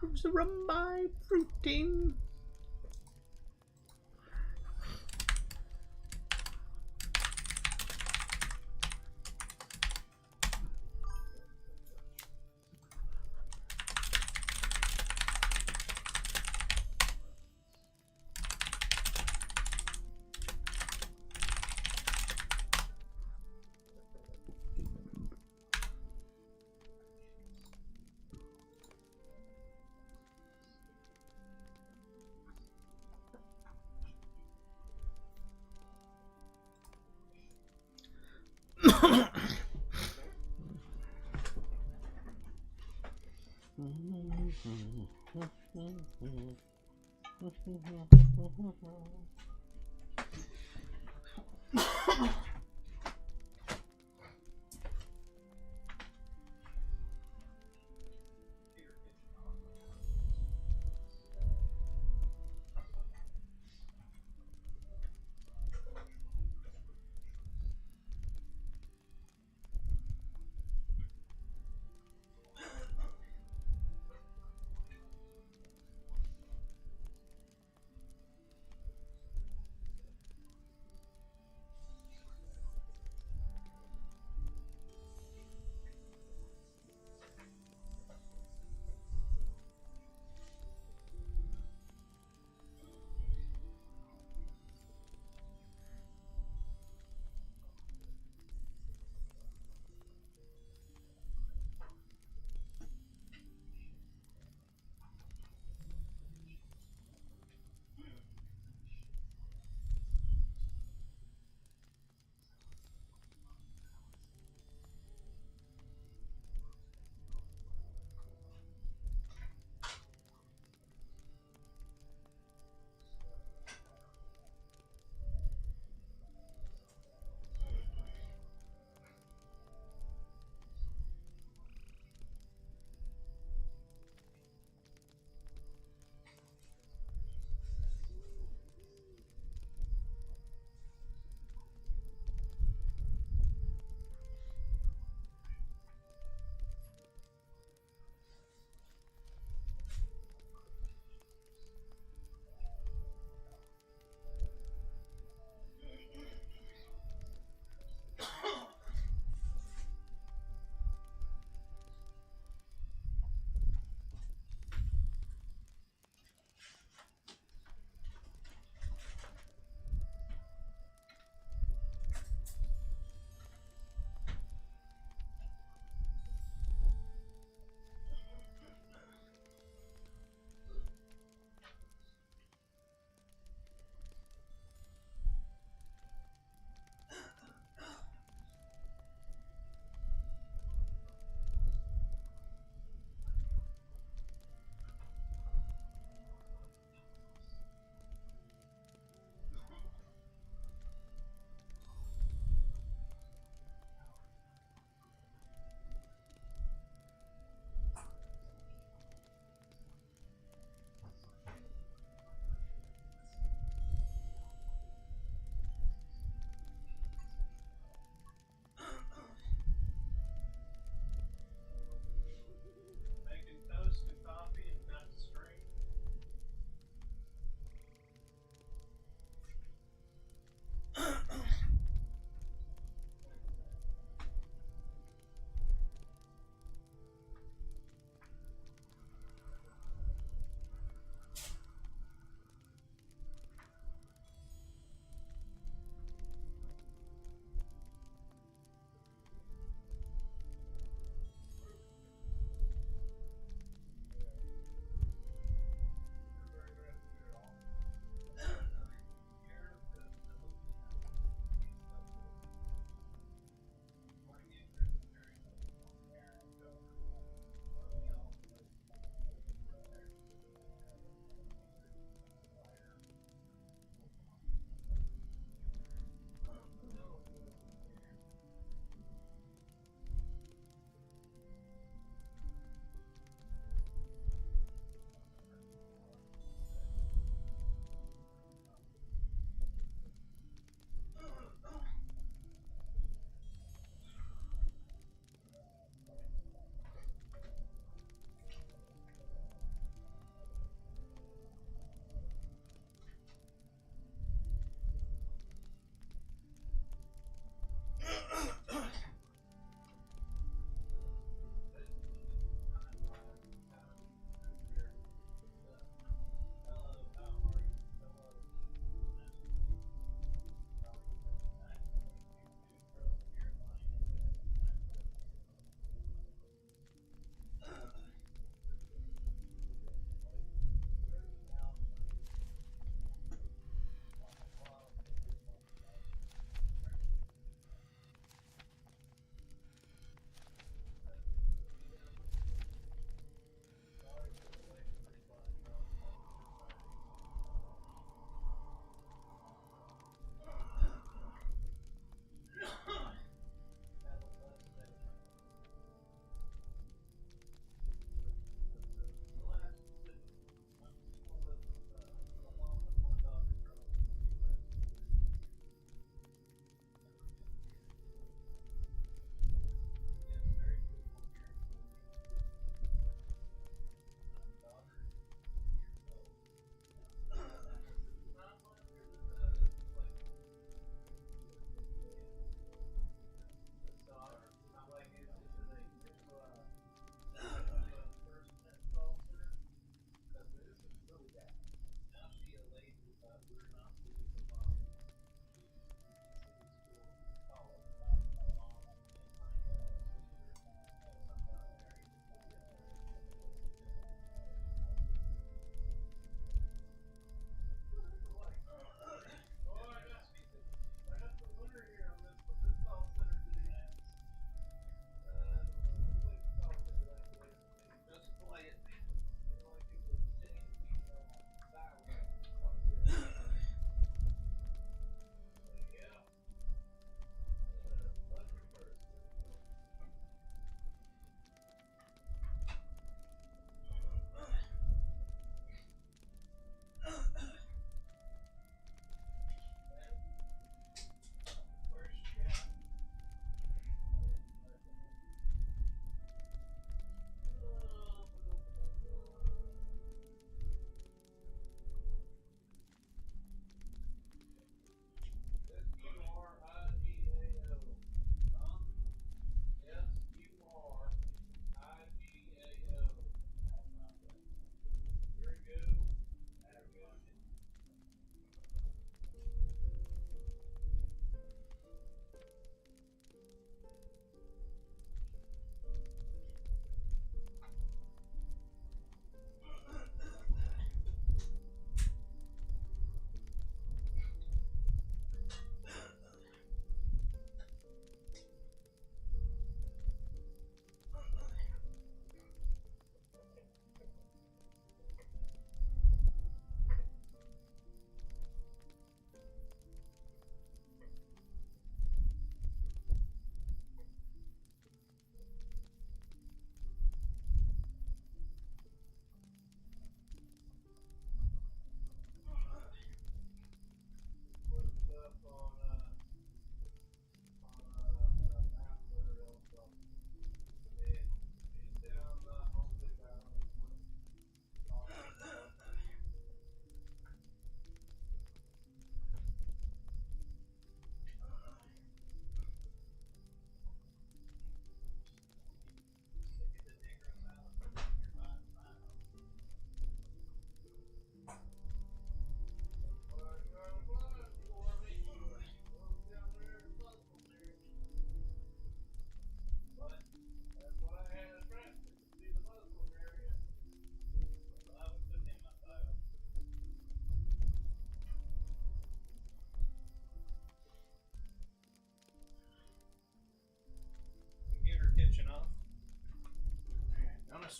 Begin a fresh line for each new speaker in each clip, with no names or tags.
loves a rum by fruiting.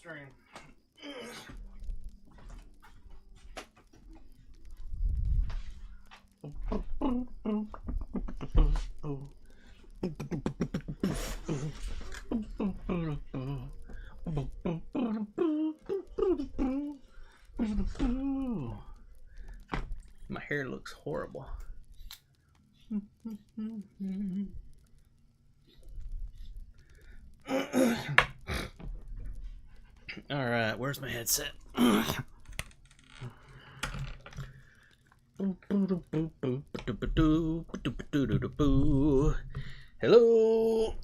stream. My hair looks horrible. All right, where's my headset? Hello.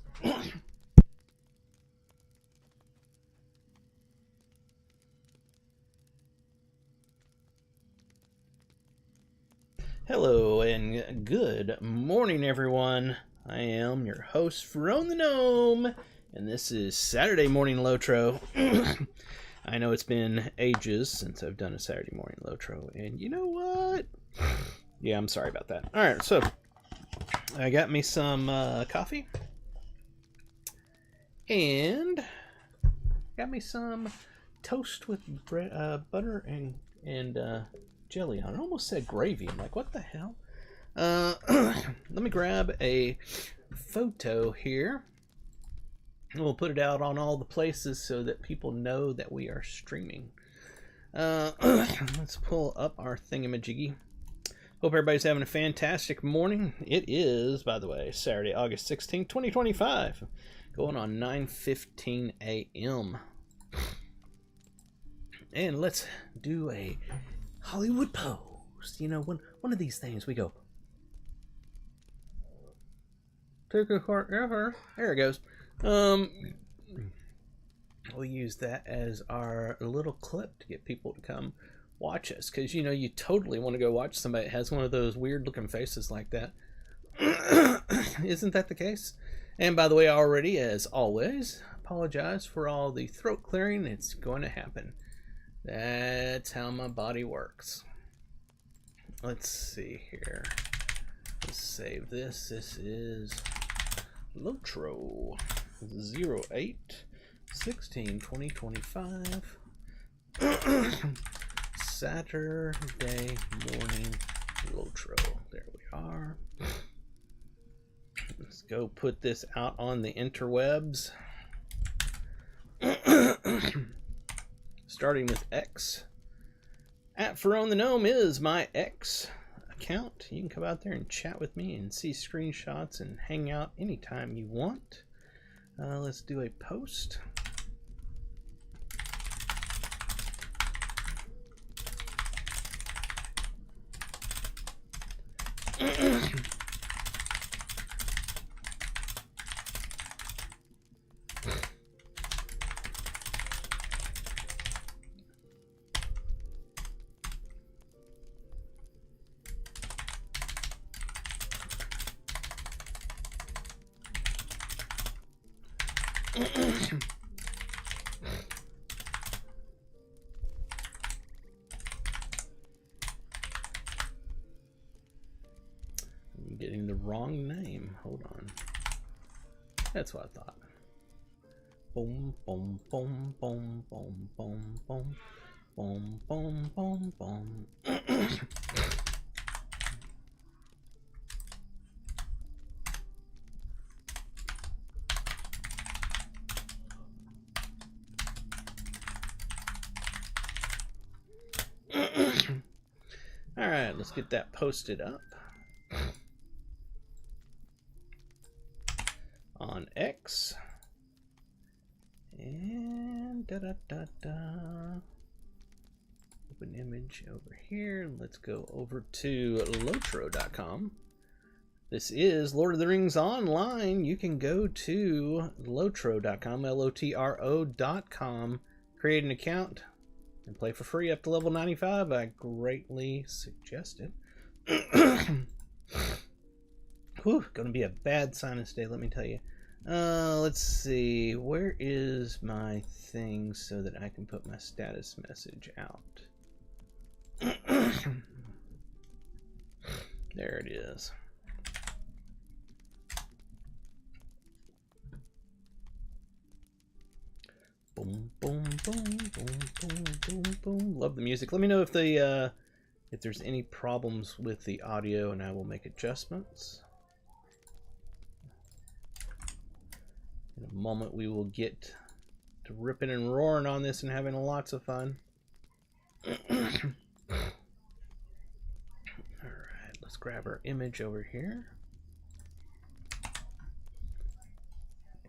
Hello and good morning, everyone. I am your host, Frone the Gnome, and this is Saturday Morning LOTRO. I know it's been ages since I've done a Saturday Morning LOTRO, and you know what? Yeah, I'm sorry about that. All right, so I got me some coffee, and got me some toast with bread, butter and jelly on it. I almost said gravy. I'm like, what the hell? Let me grab a photo here. And we'll put it out on all the places so that people know that we are streaming. Let's pull up our thingamajiggy. Hope everybody's having a fantastic morning. It is, by the way, Saturday, August 16th, 2025. Going on 9:15 a.m. And let's do a Hollywood pose. You know, one of these things we go. Take a cart ever. There it goes. We'll use that as our little clip to get people to come watch us, because you know you totally want to go watch somebody that has one of those weird looking faces like that. Isn't that the case? And by the way, already, as always, apologize for all the throat clearing. It's going to happen. That's how my body works. Let's see here. Let's save this. This is LOTRO 08/16/2025. Saturday morning LOTRO. There we are. Let's go put this out on the interwebs. Starting with X. @Frone the Gnome is my X account. You can come out there and chat with me and see screenshots and hang out anytime you want. Let's do a post. I'm getting the wrong name. Hold on. That's what I thought. Boom, boom, boom, boom, boom, boom, boom, boom, boom, boom, boom. All right, let's get that posted up on X. And open image over here. Let's go over to LOTRO.com. This is Lord of the Rings Online. You can go to LOTRO.com, LOTRO.com, create an account, and play for free up to level 95. I greatly suggest it. Whew, gonna be a bad sinus day, let me tell you. Let's see, where is my thing so that I can put my status message out? There it is. Boom, boom, boom, boom, boom, boom, boom. Love the music. Let me know if there's any problems with the audio, and I will make adjustments. In a moment, we will get to ripping and roaring on this and having lots of fun. Alright, let's grab our image over here.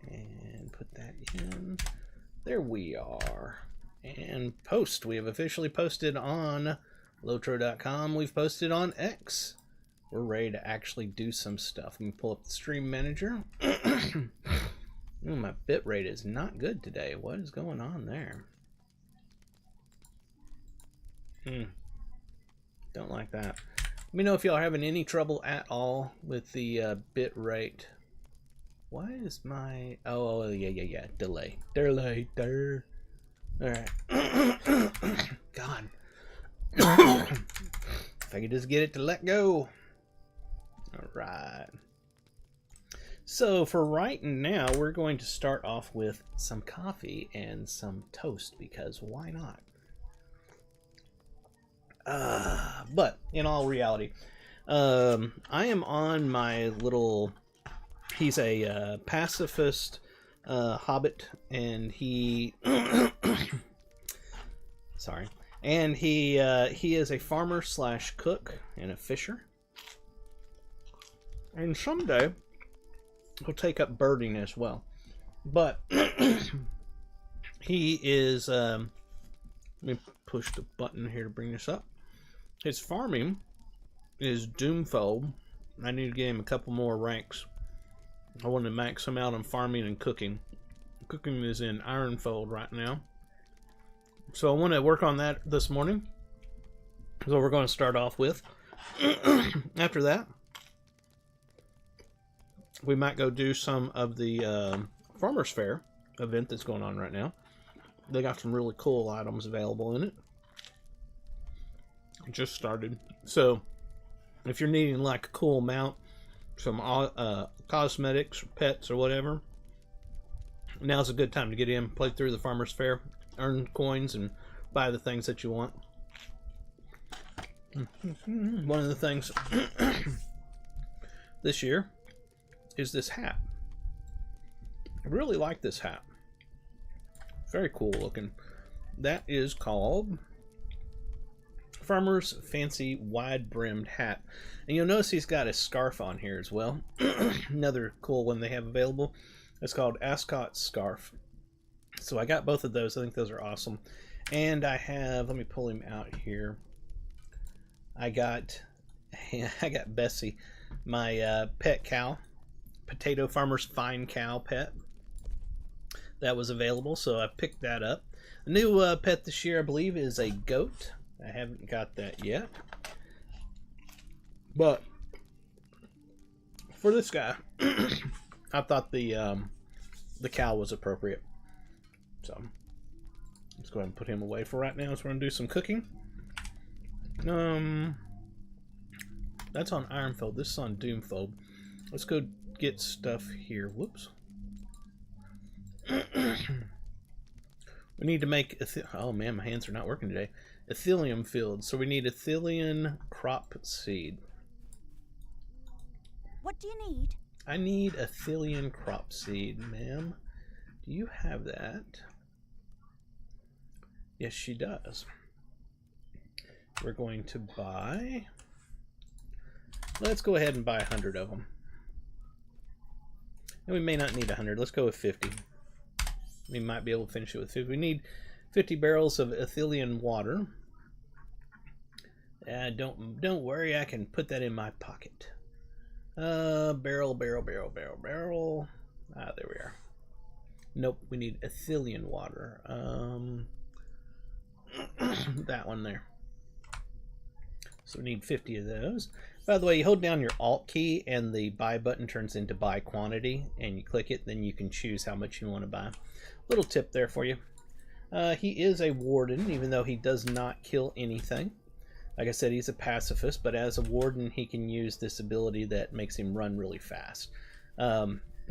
And put that in. There we are. And post. We have officially posted on LOTRO.com. We've posted on X. We're ready to actually do some stuff. Let me pull up the stream manager. Ooh, my bitrate is not good today. What is going on there? Don't like that. Let me know if y'all are having any trouble at all with the bitrate. Why is my... Oh, yeah. Delay. Alright. God. If I could just get it to let go. Alright. So for right now, we're going to start off with some coffee and some toast, because why not? But in all reality, I am on my little... He's a pacifist hobbit, and he... Sorry. And he is a farmer slash cook and a fisher. And someday he'll take up birding as well. But he is... let me push the button here to bring this up. His farming is doomfold. I need to get him a couple more ranks. I want to max him out on farming and cooking. Cooking is in Ironfold right now. So I want to work on that this morning. So we're going to start off with. After that, we might go do some of the Farmers Fair event that's going on right now. They got some really cool items available in it. It just started. So if you're needing like a cool mount, some cosmetics, pets, or whatever, now's a good time to get in, play through the Farmers Fair, earn coins, and buy the things that you want. One of the things this year is this hat. I really like this hat. Very cool looking. That is called Farmer's Fancy Wide Brimmed Hat. And you'll notice he's got a scarf on here as well. Another cool one they have available. It's called Ascot's Scarf. So I got both of those. I think those are awesome. And I have, let me pull him out here. I got Bessie, my pet cow. Potato Farmer's Fine Cow pet. That was available, so I picked that up. The new pet this year, I believe, is a goat. I haven't got that yet. But for this guy, I thought the cow was appropriate. So let's go ahead and put him away for right now. So we're gonna do some cooking. That's on Ironfold. This is on Doomfold. Let's go get stuff here. Whoops. We need to make oh man, my hands are not working today. Ethyllium fields. So we need ethyllium crop seed.
What do you need?
I need ethyllium crop seed, ma'am. Do you have that? Yes, she does. We're going to buy... Let's go ahead and buy 100 of them. And we may not need 100. Let's go with 50. We might be able to finish it with 50. We need 50 barrels of ethyllium water. Don't worry, I can put that in my pocket. Barrel. Ah, there we are. Nope, we need ethyllium water. That one there. So we need 50 of those. By the way, you hold down your Alt key and the buy button turns into buy quantity, and you click it, then you can choose how much you want to buy. Little tip there for you. He is a warden, even though he does not kill anything. Like I said, he's a pacifist, but as a warden, he can use this ability that makes him run really fast.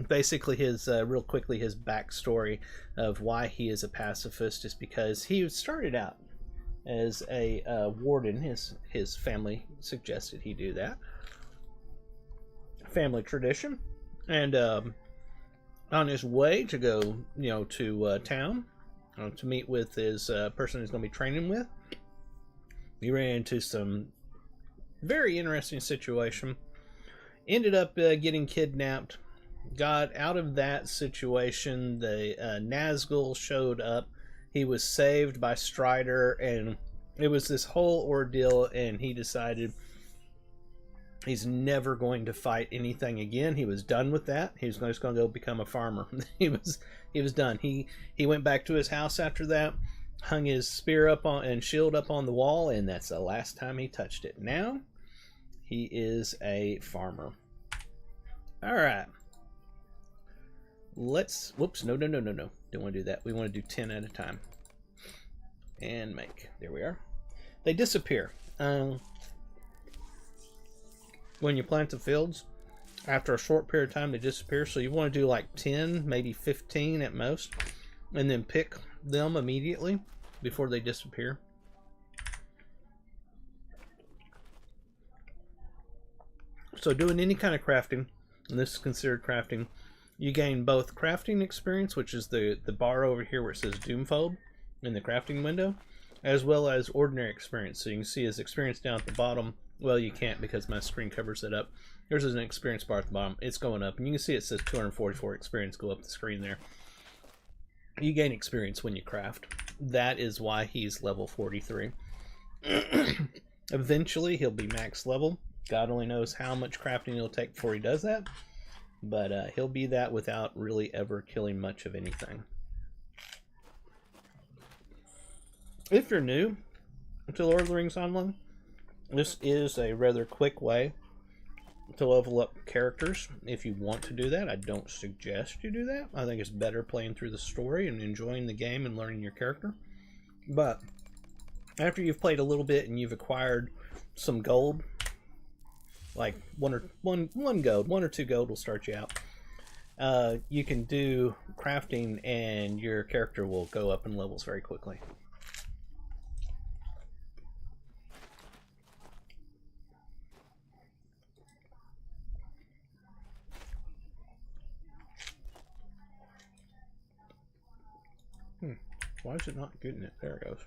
basically his real quickly his backstory of why he is a pacifist is because he started out as a warden. His family suggested he do that, family tradition, and on his way to go to town to meet with his person he's going to be training with, he ran into some very interesting situation, ended up getting kidnapped. Got out of that situation. The Nazgul showed up. He was saved by Strider, and it was this whole ordeal, and he decided he's never going to fight anything again. He was done with that. He was just going to go become a farmer. He was done. He went back to his house after that, hung his spear up on and shield up on the wall, and that's the last time he touched it. Now he is a farmer. All right. Let's, whoops, no. Don't want to do that. We want to do 10 at a time. And make. There we are. They disappear. When you plant the fields, after a short period of time, they disappear. So you want to do like 10, maybe 15 at most, and then pick them immediately before they disappear. So doing any kind of crafting, and this is considered crafting, you gain both crafting experience, which is the bar over here where it says Doomfold in the crafting window, as well as ordinary experience. So you can see his experience down at the bottom. Well, you can't because my screen covers it up. There's an experience bar at the bottom. It's going up, and you can see it says 244 experience go up the screen there. You gain experience when you craft. That is why he's level 43. Eventually, he'll be max level. God only knows how much crafting it'll take before he does that. But he'll be that without really ever killing much of anything. If you're new to Lord of the Rings Online, this is a rather quick way to level up characters. If you want to do that, I don't suggest you do that. I think it's better playing through the story and enjoying the game and learning your character. But after you've played a little bit and you've acquired some gold, like one or two gold will start you out. You can do crafting and your character will go up in levels very quickly. Why is it not getting it? There it goes.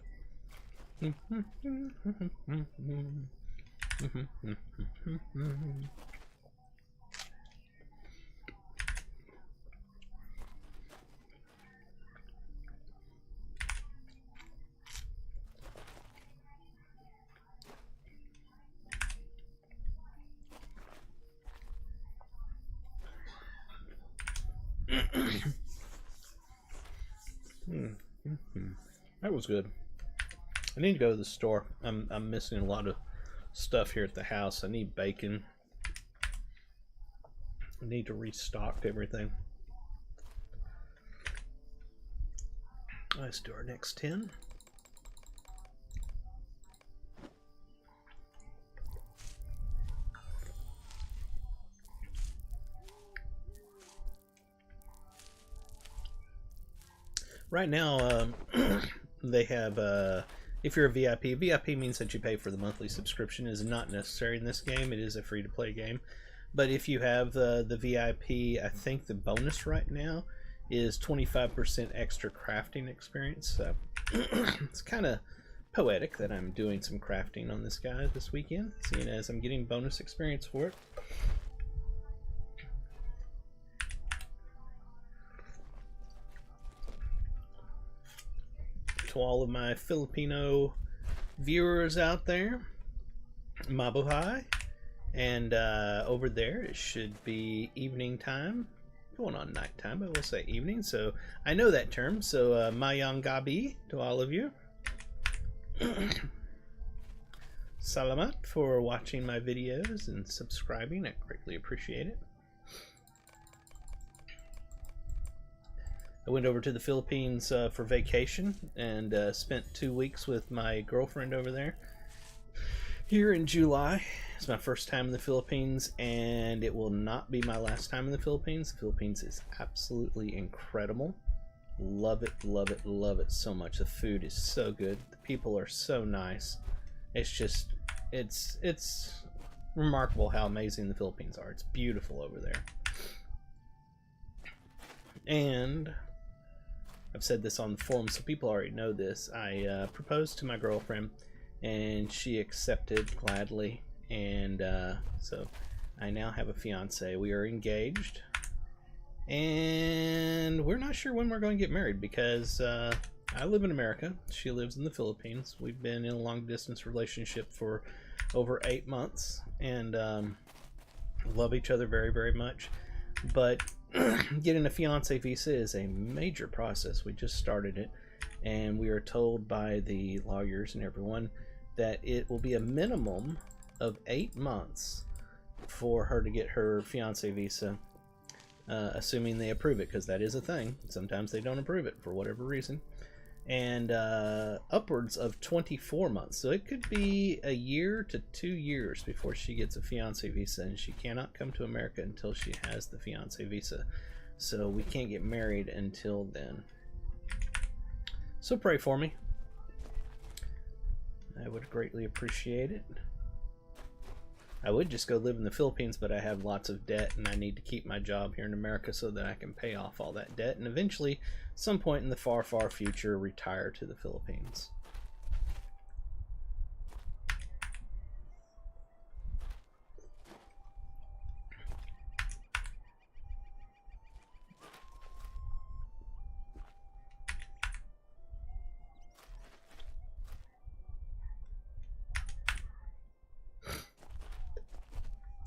That was good. I need to go to the store. I'm missing a lot of stuff here at the house. I need bacon. I need to restock everything. Let's do our next 10. Right now, they have, if you're a VIP, VIP means that you pay for the monthly subscription. It is not necessary in this game. It is a free-to-play game. But if you have the VIP, I think the bonus right now is 25% extra crafting experience. So it's kind of poetic that I'm doing some crafting on this guy this weekend, seeing as I'm getting bonus experience for it. To all of my Filipino viewers out there, mabuhay. And over there it should be evening time, going on night time, but we'll say evening, so I know that term. So mayang gabi to all of you. Salamat for watching my videos and subscribing. I greatly appreciate it. I went over to the Philippines for vacation and spent 2 weeks with my girlfriend over there. here in July. It's my first time in the Philippines, and it will not be my last time in the Philippines. The Philippines is absolutely incredible. Love it, love it, love it so much. The food is so good. The people are so nice. It's just, it's remarkable how amazing the Philippines are. It's beautiful over there. And I've said this on the forum, so people already know this. I proposed to my girlfriend, and she accepted gladly. And so I now have a fiance. We are engaged, and we're not sure when we're going to get married because I live in America. She lives in the Philippines. We've been in a long-distance relationship for over 8 months, and love each other very, very much. But getting a fiance visa is a major process. We just started it, and we are told by the lawyers and everyone that it will be a minimum of 8 months for her to get her fiance visa, assuming they approve it, because that is a thing. Sometimes they don't approve it for whatever reason. And upwards of 24 months. So it could be a year to 2 years before she gets a fiance visa, and she cannot come to America until she has the fiance visa. So we can't get married until then. So pray for me. I would greatly appreciate it. I would just go live in the Philippines, but I have lots of debt, and I need to keep my job here in America so that I can pay off all that debt, and eventually, some point in the far, far future, retire to the Philippines.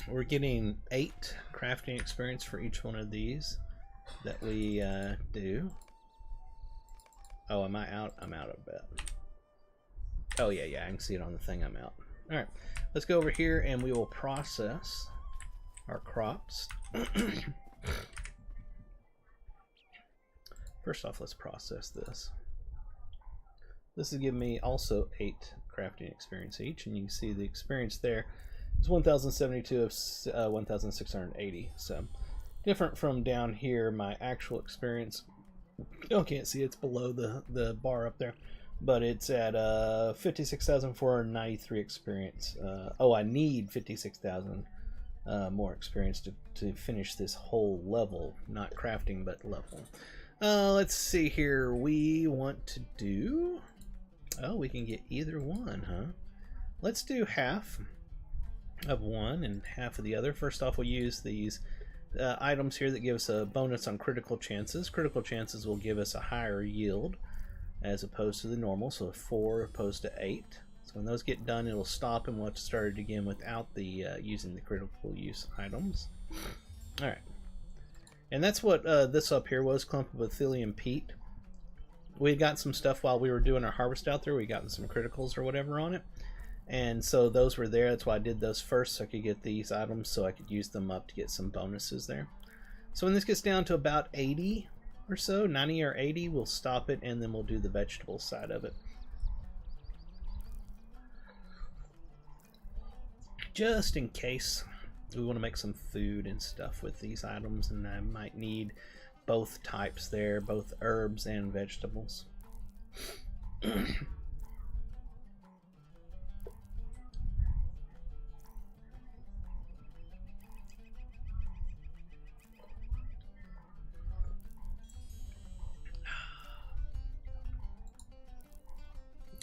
We're getting 8 crafting experience for each one of these that we do. Oh, am I out? I'm out of bet. Oh, yeah, I can see it on the thing. I'm out. All right, let's go over here and we will process our crops. First off, let's process this. This is giving me also 8 crafting experience each, and you can see the experience there. It's 1,072 of 1,680, so different from down here, my actual experience. You can't see it's below the bar up there, but it's at 56,493 experience. Oh, I need 56,000 more experience to finish this whole level, not crafting, but level. Let's see here. We want to do... Oh, we can get either one, huh? Let's do half of one and half of the other. First off, we'll use these items here that give us a bonus on critical chances. Critical chances will give us a higher yield as opposed to the normal, so 4 opposed to 8. So when those get done, it'll stop and we'll have to start it again without the using the critical use items. All right, and that's what this up here was, clump of Ethylene peat. We got some stuff while we were doing our harvest out there. We got some criticals or whatever on it. And so those were there. That's why I did those first, so I could get these items so I could use them up to get some bonuses there. So when this gets down to about 80 or so, 90 or 80, we'll stop it and then we'll do the vegetable side of it. Just in case we want to make some food and stuff with these items, and I might need both types there, both herbs and vegetables.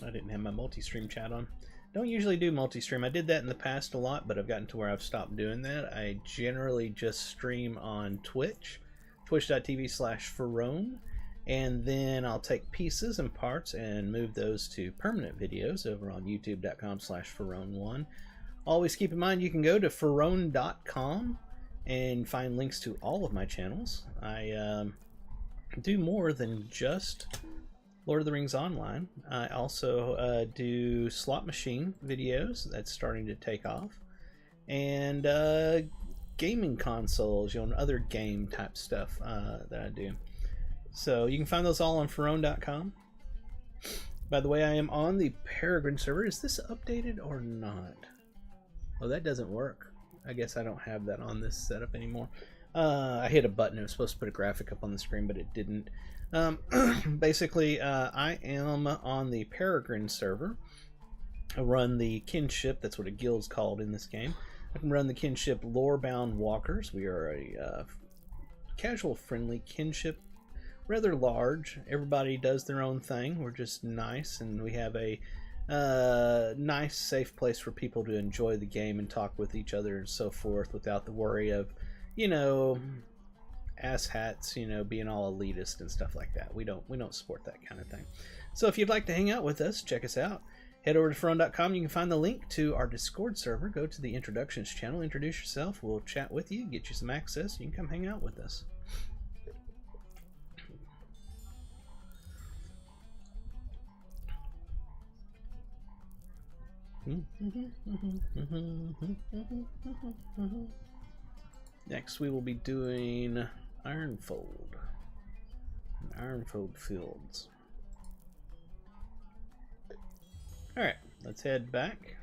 I didn't have my multi-stream chat on. Don't usually do multi-stream. I did that in the past a lot, but I've gotten to where I've stopped doing that. I generally just stream on Twitch, twitch.tv/Ferone, and then I'll take pieces and parts and move those to permanent videos over on youtube.com/Ferone1. Always keep in mind you can go to ferone.com and find links to all of my channels. I do more than just Lord of the Rings Online. I also do slot machine videos. That's starting to take off. And gaming consoles, and other game type stuff that I do. So you can find those all on ferone.com. By the way, I am on the Peregrine server. Is this updated or not? Oh, that doesn't work. I guess I don't have that on this setup anymore. I hit a button. It was supposed to put a graphic up on the screen, but it didn't. Basically, I am on the Peregrine server. I run the kinship. That's what a guild's called in this game. I can run the kinship Lorebound Walkers. We are a casual, friendly kinship. Rather large. Everybody does their own thing. We're just nice, and we have a nice, safe place for people to enjoy the game and talk with each other and so forth without the worry of, you know, asshats, you know, being all elitist and stuff like that. We don't support that kind of thing. So if you'd like to hang out with us, check us out. Head over to Ferone.com. You can find the link to our Discord server. Go to the introductions channel, introduce yourself. We'll chat with you, get you some access. You can come hang out with us. Next we will be doing Ironfold. Ironfold Fields. Alright, let's head back.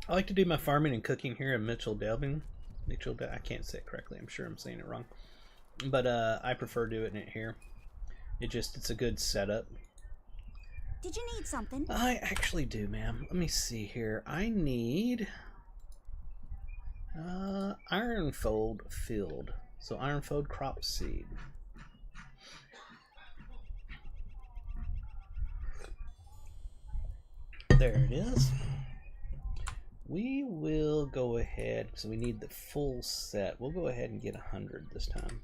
I like to do my farming and cooking here in Mitchell Delving. I can't say it correctly. I'm sure I'm saying it wrong. But I prefer doing it here. It's a good setup.
Did you need something?
I actually do, ma'am. Let me see here. I need Ironfold Field. So Ironfold crop seed. There it is. We will go ahead, because we need the full set. We'll go ahead and get 100 this time.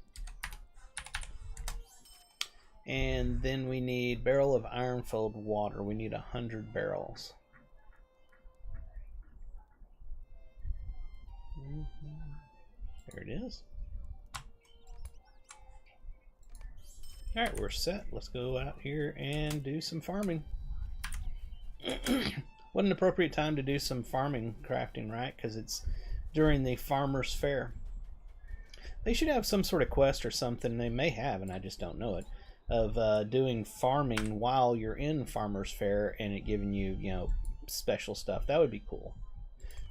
And then we need barrel of Ironfold water. We need 100 barrels. There it is. Alright, we're set. Let's go out here and do some farming. What an appropriate time to do some farming crafting, right? Because it's during the Farmer's Fair. They should have some sort of quest or something. They may have, and I just don't know it, of doing farming while you're in Farmer's Fair and it giving you, you know, special stuff. That would be cool.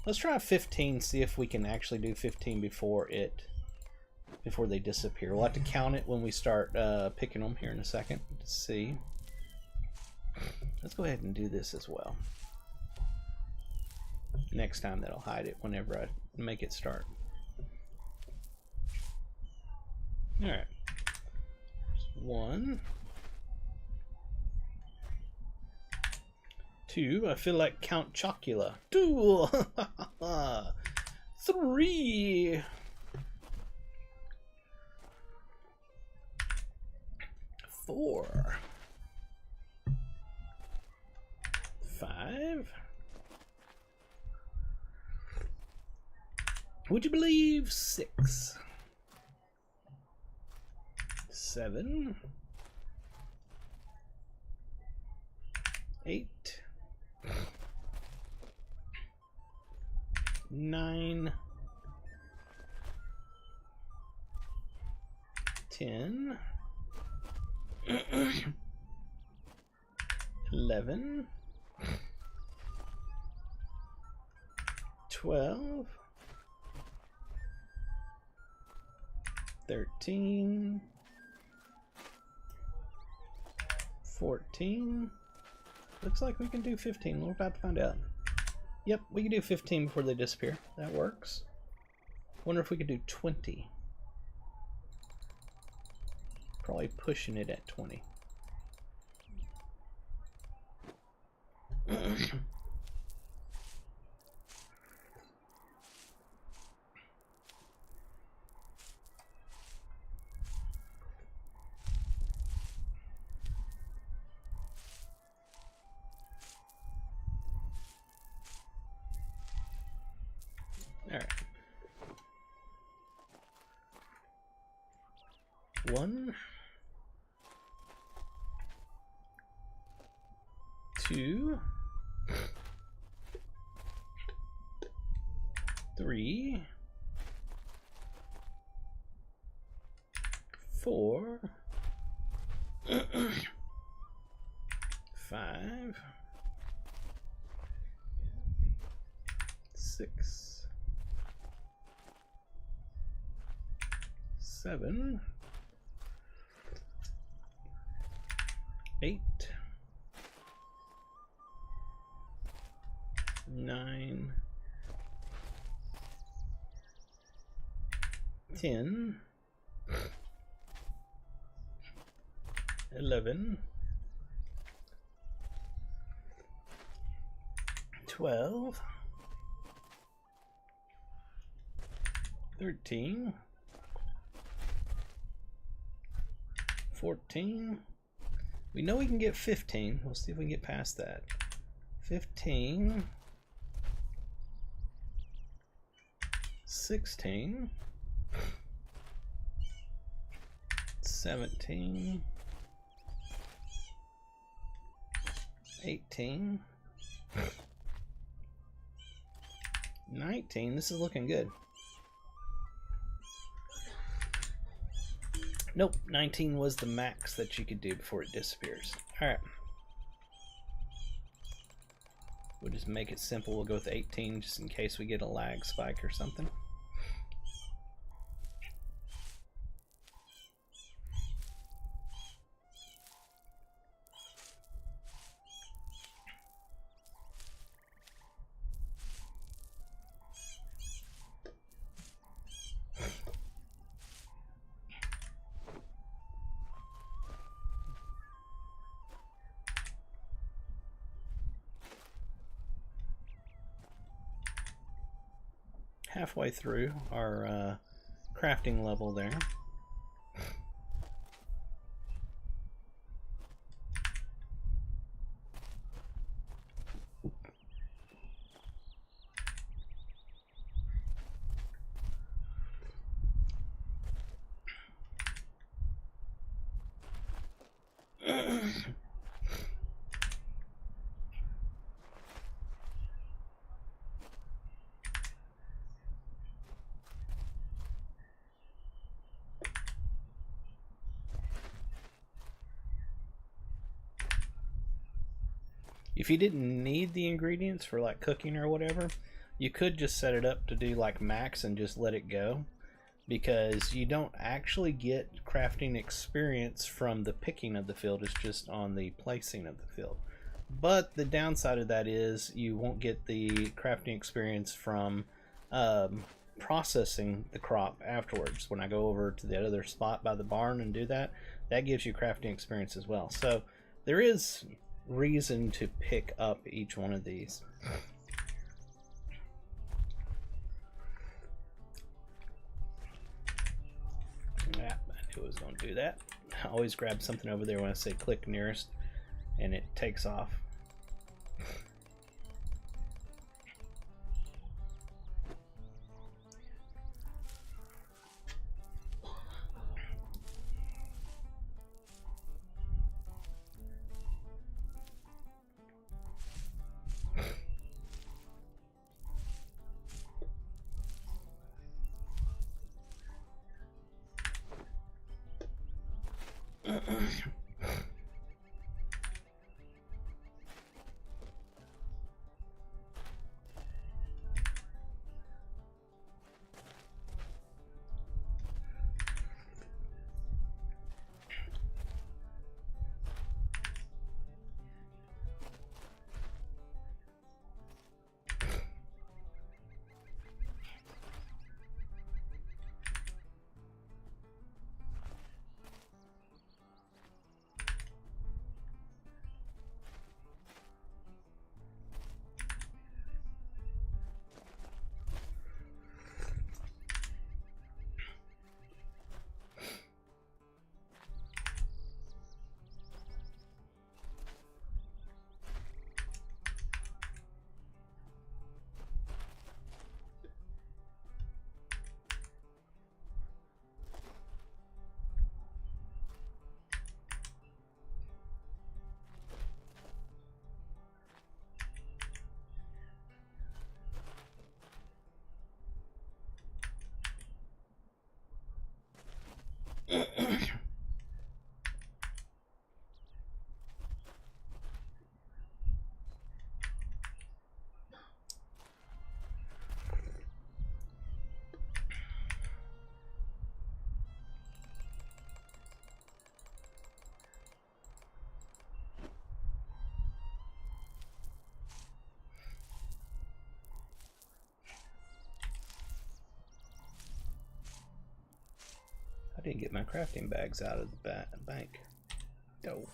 Let's try 15, see if we can actually do 15 before they disappear. We'll have to count it when we start picking them here in a second. Let's see. Let's go ahead and do this as well. Next time that'll hide it whenever I make it start. Alright. 1, 2, I feel like Count Chocula. 2, 3, 4, 5. Would you believe 6, 7, 8, 9, 10, 11, 12, 13, 14. Looks like we can do 15. We're about to find out. Yep, we can do 15 before they disappear. That works. Wonder if we could do 20. Probably pushing it at 20. Alright. 1, 2, 3, 4, 5, 6, 7, 8, 9, 10, 11, 12, 13, 14. We know we can get 15. We'll see if we can get past that. 15, 16, 17, 18, 19. This is looking good. Nope, 19 was the max that you could do before it disappears. Alright. We'll just make it simple. We'll go with 18 just in case we get a lag spike or something. Halfway through our crafting level there. If you didn't need the ingredients for like cooking or whatever, you could just set it up to do like max and just let it go, because you don't actually get crafting experience from the picking of the field. It's just on the placing of the field. But the downside of that is you won't get the crafting experience from processing the crop afterwards. When I go over to the other spot by the barn and do that, that gives you crafting experience as well. So there is reason to pick up each one of these. Yeah, I knew it was going to do that. I always grab something over there when I say click nearest and it takes off. Didn't get my crafting bags out of the bank. Go.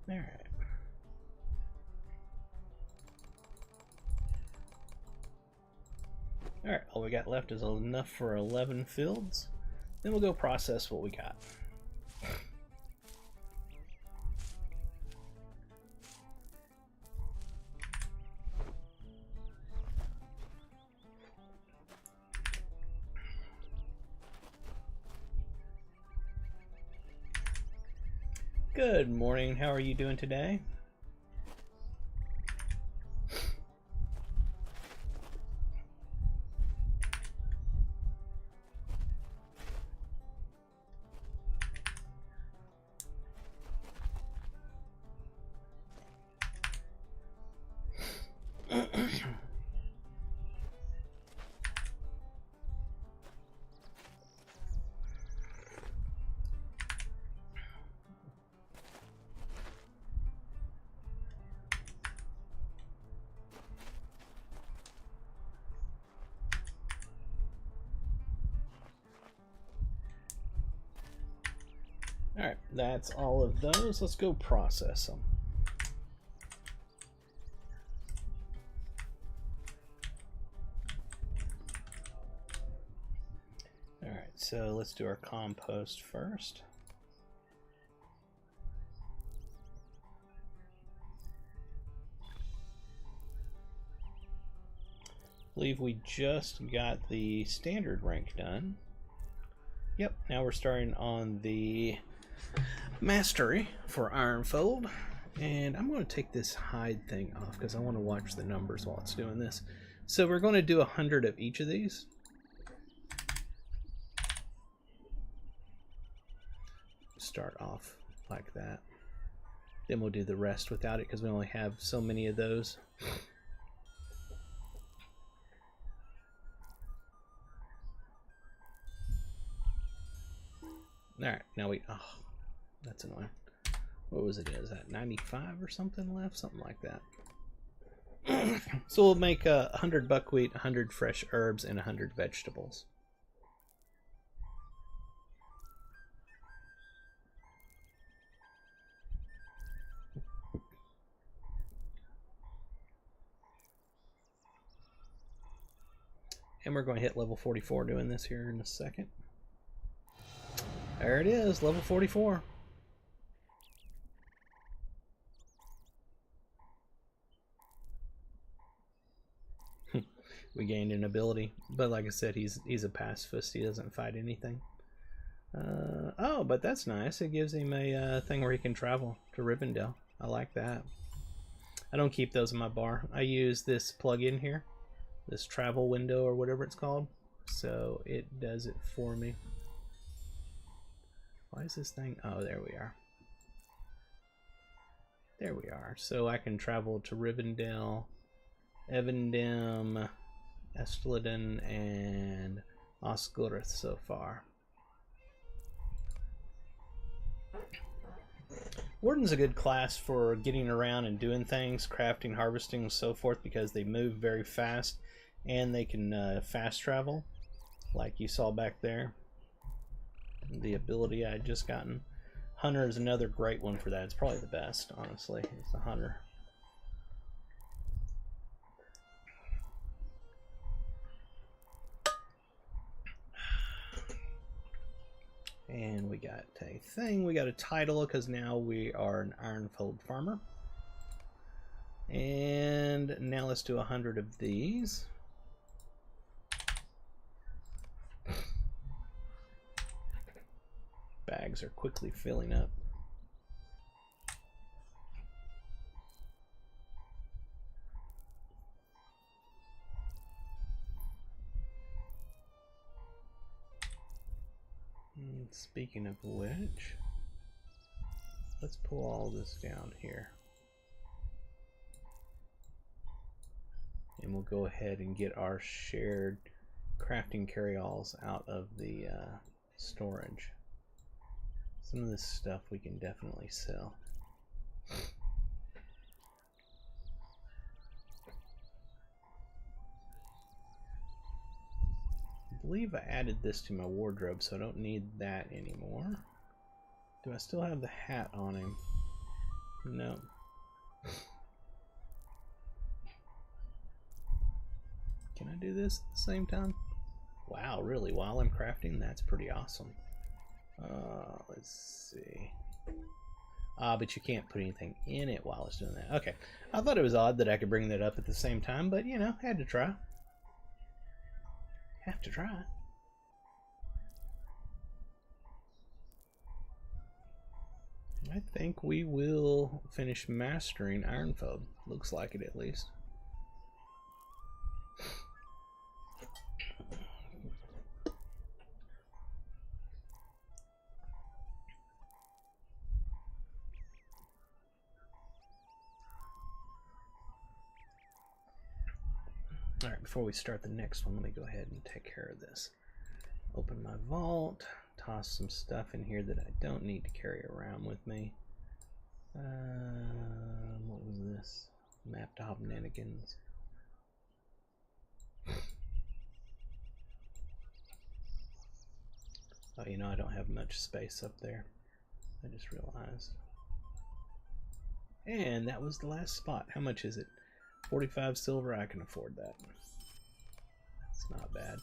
Alright. Alright, all we got left is enough for 11 fields. Then we'll go process what we got. Good morning, how are you doing today? Alright, that's all of those. Let's go process them. Alright, so let's do our compost first. I believe we just got the standard rank done. Yep, now we're starting on the mastery for Ironfold, and I'm going to take this hide thing off because I want to watch the numbers while it's doing this. So we're going to do 100 of each of these. Start off like that. Then we'll do the rest without it because we only have so many of those. Alright, now we... Oh, that's annoying. What was it? Is that 95 or something left? Something like that. So we'll make 100 buckwheat, 100 fresh herbs, and 100 vegetables. And we're going to hit level 44 doing this here in a second. There it is, level 44. We gained an ability, but like I said, he's a pacifist. He doesn't fight anything. Oh, but that's nice. It gives him a thing where he can travel to Rivendell. I like that. I don't keep those in my bar. I use this plug-in here, this travel window or whatever it's called, so it does it for me. Why is this thing? Oh, there we are. There we are. So I can travel to Rivendell Evandim, Esteliden, and Osgurth so far. Warden's a good class for getting around and doing things, crafting, harvesting, and so forth, because they move very fast and they can fast travel, like you saw back there. The ability I had just gotten. Hunter is another great one for that. It's probably the best, honestly. It's the Hunter. And we got a thing. We got a title because now we are an Ironfold farmer. And now let's do 100 of these. Bags are quickly filling up. And speaking of which, let's pull all this down here. And we'll go ahead and get our shared crafting carry-alls out of the storage. Some of this stuff we can definitely sell. I believe I added this to my wardrobe, so I don't need that anymore. Do I still have the hat on him? No. Can I do this at the same time? Wow, really? While I'm crafting? That's pretty awesome. Let's see. But you can't put anything in it while it's doing that. Okay. I thought it was odd that I could bring that up at the same time, but you know, had to try. Have to try. I think we will finish mastering Ironfold. Looks like it, at least. Alright, before we start the next one, let me go ahead and take care of this. Open my vault, toss some stuff in here that I don't need to carry around with me. What was this? Map to Hobnanigans. Oh, you know, I don't have much space up there. I just realized. And that was the last spot. How much is it? 45 silver. I can afford that. That's not bad.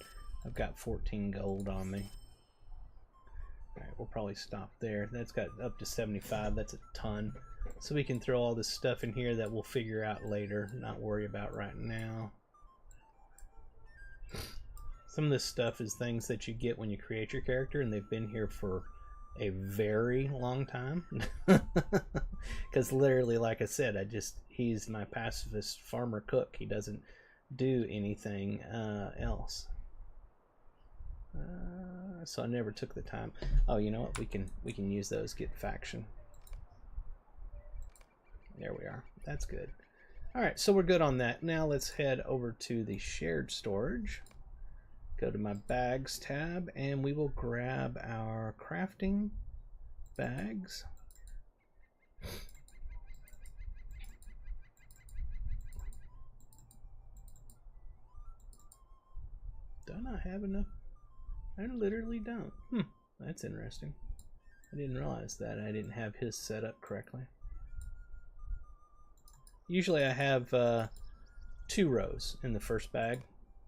I've got 14 gold on me. Alright, we'll probably stop there. That's got up to 75. That's a ton. So we can throw all this stuff in here that we'll figure out later. Not worry about right now. Some of this stuff is things that you get when you create your character, and they've been here for a very long time. Because literally, like I said, he's my pacifist farmer cook. He doesn't do anything else. So I never took the time. Oh, you know what? We can use those. Get faction. There we are. That's good. All right, so we're good on that. Now let's head over to the shared storage. Go to my bags tab, and we will grab our crafting bags. Don't I have enough? I literally don't. That's interesting. I didn't realize that. I didn't have his set up correctly. Usually I have 2 rows in the first bag.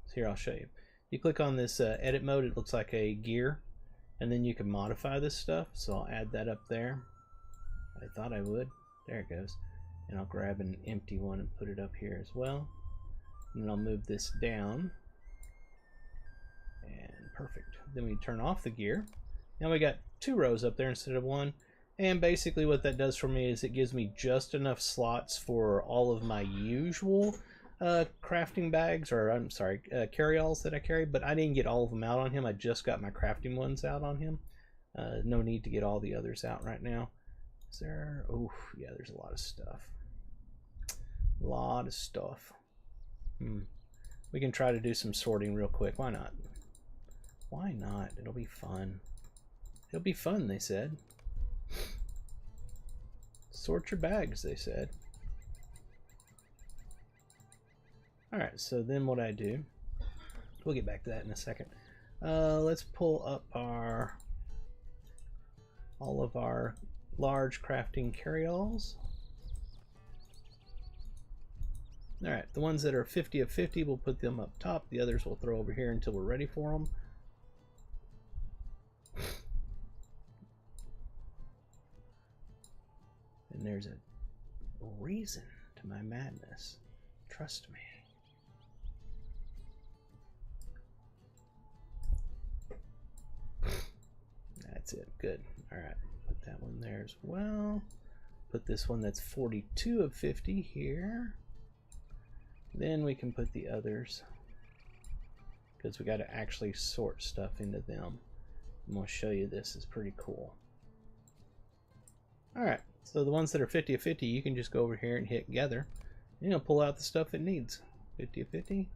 So here, I'll show you. You click on this edit mode, it looks like a gear, and then you can modify this stuff. So I'll add that up there. I thought I would. There it goes. And I'll grab an empty one and put it up here as well. And then I'll move this down. And perfect. Then we turn off the gear. Now we got 2 rows up there instead of 1. And basically what that does for me is it gives me just enough slots for all of my usual crafting bags, or I'm sorry, carry-alls that I carry, but I didn't get all of them out on him. I just got my crafting ones out on him. No need to get all the others out right now. Is there? Oh, yeah, there's a lot of stuff. A lot of stuff. We can try to do some sorting real quick. Why not? Why not? It'll be fun. It'll be fun, they said. Sort your bags, they said. Alright, so then what I do, we'll get back to that in a second. Let's pull up all of our large crafting carry-alls. Alright, the ones that are 50 of 50, we'll put them up top. The others we'll throw over here until we're ready for them. And there's a reason to my madness. Trust me. That's it. Good. Alright, put that one there as well. Put this one that's 42 of 50 here. Then we can put the others, because we got to actually sort stuff into them. I'm going to show you this. It's pretty cool. Alright, so the ones that are 50 of 50, you can just go over here and hit gather. And it'll pull out the stuff it needs. 50 of 50.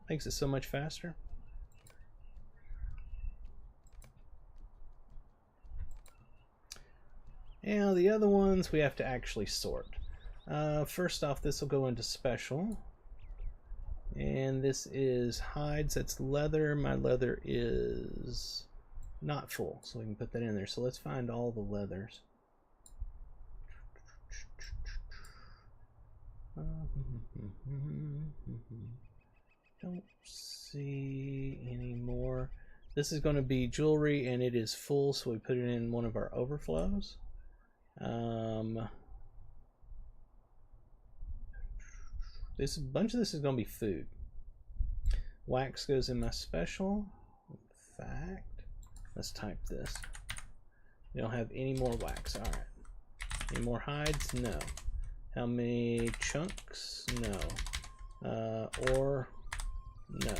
Makes it so much faster. Now the other ones we have to actually sort. First off, this will go into special. And this is hides, that's leather. My leather is not full, so we can put that in there. So let's find all the leathers. Don't see any more. This is going to be jewelry, and it is full, so we put it in one of our overflows. This bunch of this is going to be food. Wax goes in my special. In fact, let's type this. We don't have any more wax. All right. Any more hides? No. How many chunks? No. Or no.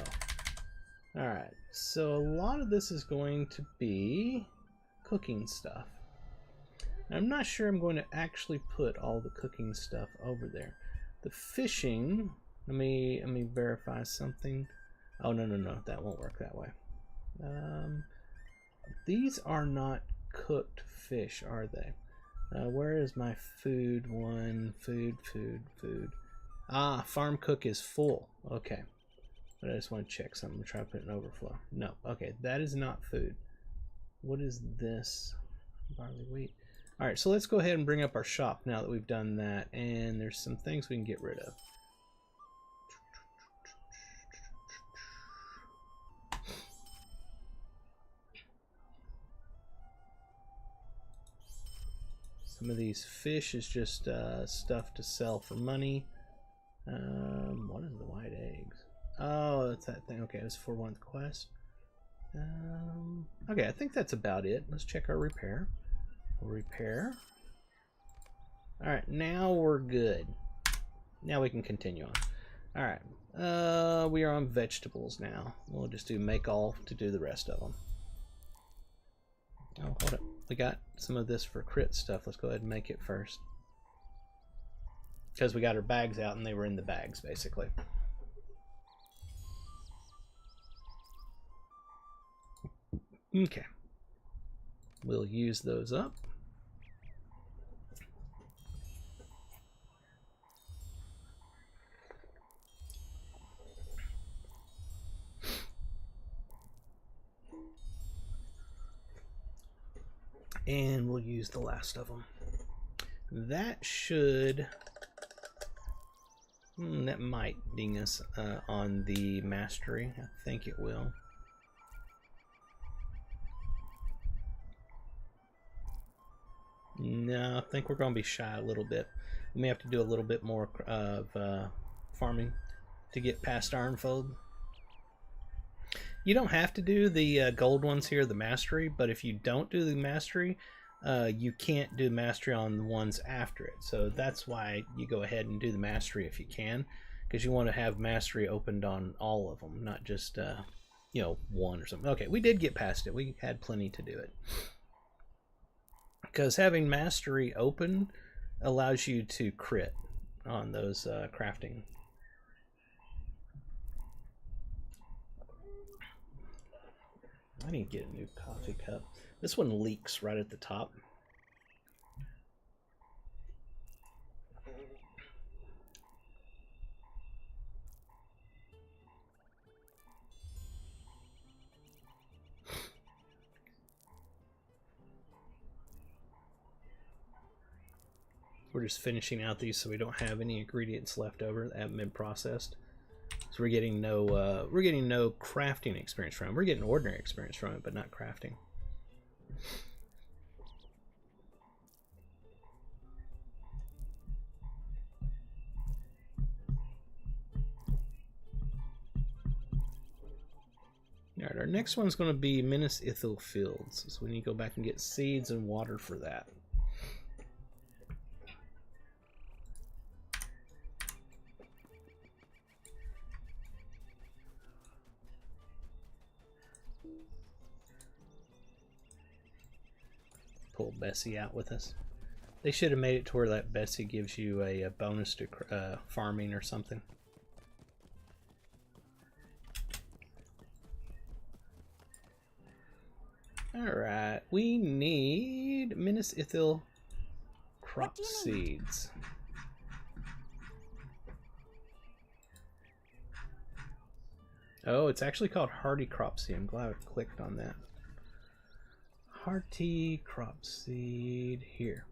All right. So a lot of this is going to be cooking stuff. I'm not sure I'm going to actually put all the cooking stuff over there. The fishing, let me verify something. Oh, no, that won't work that way. These are not cooked fish, are they? Where is my food one? Food. Ah, farm cook is full. Okay. But I just want to check something. Try to put an overflow. No. Okay, that is not food. What is this? Barley wheat. Alright, so let's go ahead and bring up our shop now that we've done that. And there's some things we can get rid of. Some of these fish is just stuff to sell for money. What is the white eggs? Oh, that's that thing. Okay, it was for one quest. Okay, I think that's about it. Let's check our repair. Repair. Alright, now we're good. Now we can continue on. Alright, we are on vegetables now. We'll just do make all to do the rest of them. Oh, hold up. We got some of this for crit stuff. Let's go ahead and make it first. Because we got our bags out and they were in the bags, basically. Okay. We'll use those up. And we'll use the last of them. That should... that might ding us on the mastery. I think it will. No, I think we're going to be shy a little bit. We may have to do a little bit more of farming to get past Ironfold. You don't have to do the gold ones here, the mastery, but if you don't do the mastery, you can't do mastery on the ones after it. So that's why you go ahead and do the mastery if you can, because you want to have mastery opened on all of them, not just you know, one or something. Okay, we did get past it. We had plenty to do it. Because having mastery open allows you to crit. on those crafting. I need to get a new coffee cup. This one leaks right at the top. We're just finishing out these so we don't have any ingredients left over that haven't been processed. So we're getting no crafting experience from it. We're getting ordinary experience from it, but not crafting. Alright, our next one's going to be Minas Ithil Fields. So we need to go back and get seeds and water for that. Pull Bessie out with us. They should have made it to where that Bessie gives you a bonus to farming or something. Alright, we need Minas Ithil crop seeds. Oh, it's actually called Hardy Crop Seed. I'm glad I clicked on that. Hardy Crop Seed here.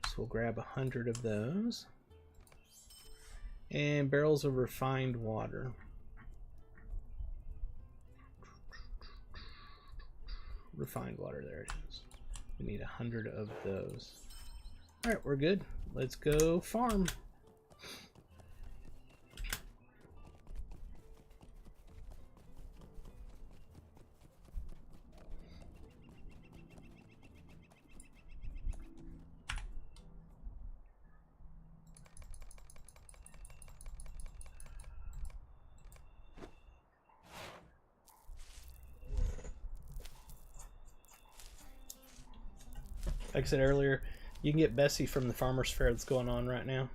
So we'll grab 100 of those. And barrels of refined water. Refined water, there it is. We need 100 of those. Alright, we're good. Let's go farm. Like I said earlier, you can get Bessie from the farmer's fair that's going on right now.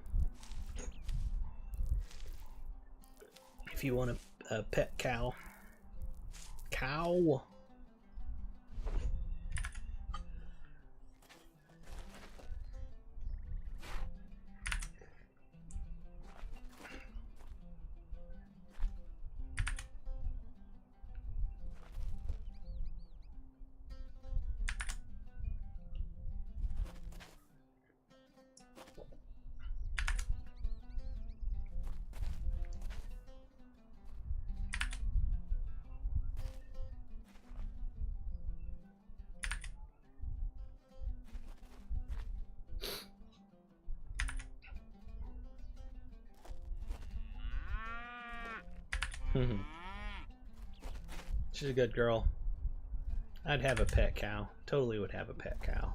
If you want a pet cow. Cow! She's a good girl. I'd have a pet cow. Totally would have a pet cow.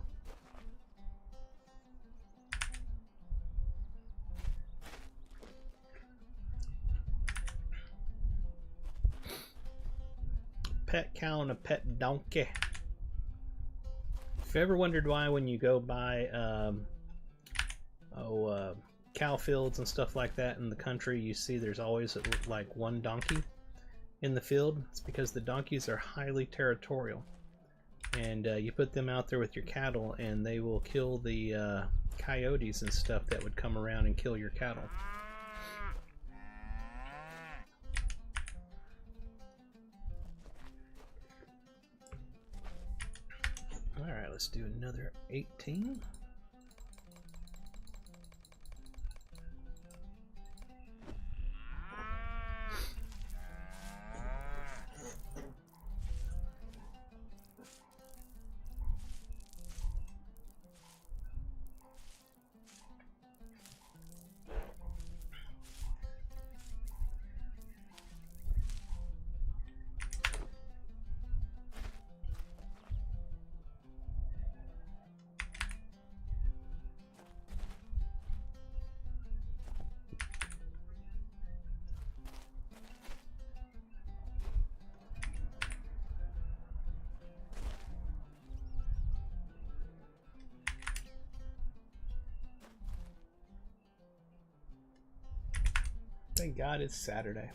Pet cow and a pet donkey. If you ever wondered why when you go by cow fields and stuff like that in the country, you see there's always like one donkey in the field, it's because the donkeys are highly territorial, and you put them out there with your cattle and they will kill the coyotes and stuff that would come around and kill your cattle. Alright, let's do another 18. Thank God it's Saturday.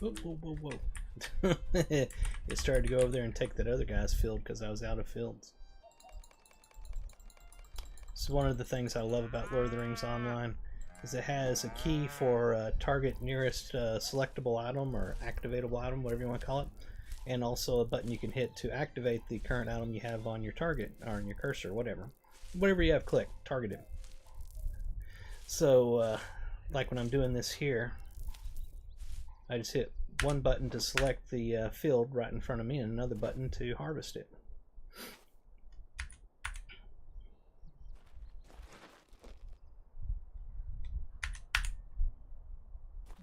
Whoa, whoa, whoa, whoa. It started to go over there and take that other guy's field because I was out of fields. So one of the things I love about Lord of the Rings Online is it has a key for target nearest selectable item or activatable item, whatever you want to call it, and also a button you can hit to activate the current item you have on your target or on your cursor, whatever you have clicked, target it. So like when I'm doing this here, I just hit one button to select the field right in front of me and another button to harvest it.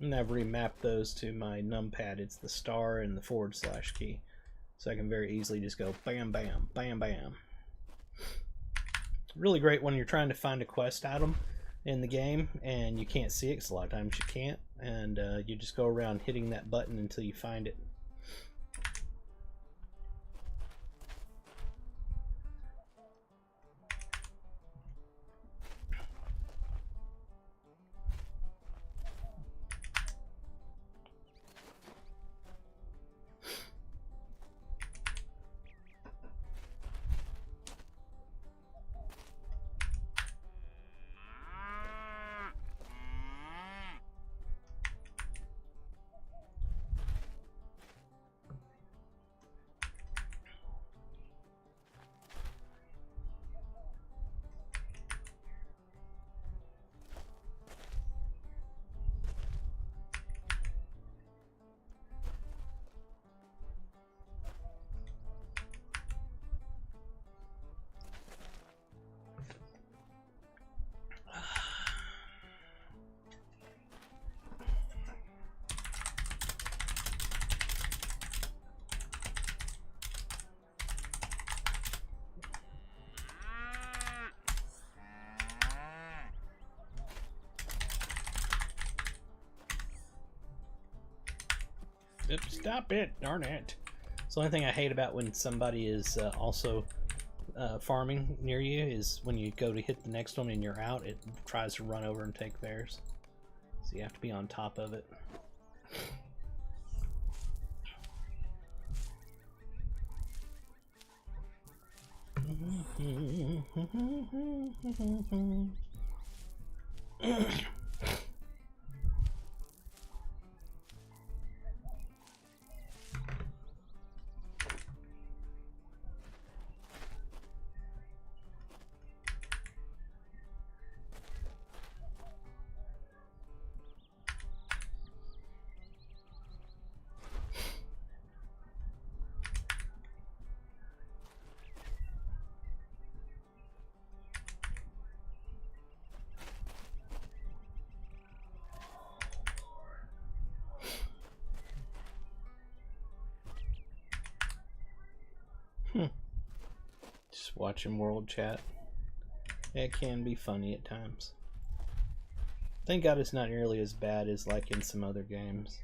And I've remapped those to my numpad. It's the star and the / key. So I can very easily just go bam, bam, bam, bam. Really great when you're trying to find a quest item in the game and you can't see it, because a lot of times you can't, and you just go around hitting that button until you find it. Stop it, darn it. So the only thing I hate about when somebody is also farming near you is when you go to hit the next one and you're out, it tries to run over and take theirs. So you have to be on top of it. Just watching world chat. It can be funny at times. Thank God it's not nearly as bad as like in some other games.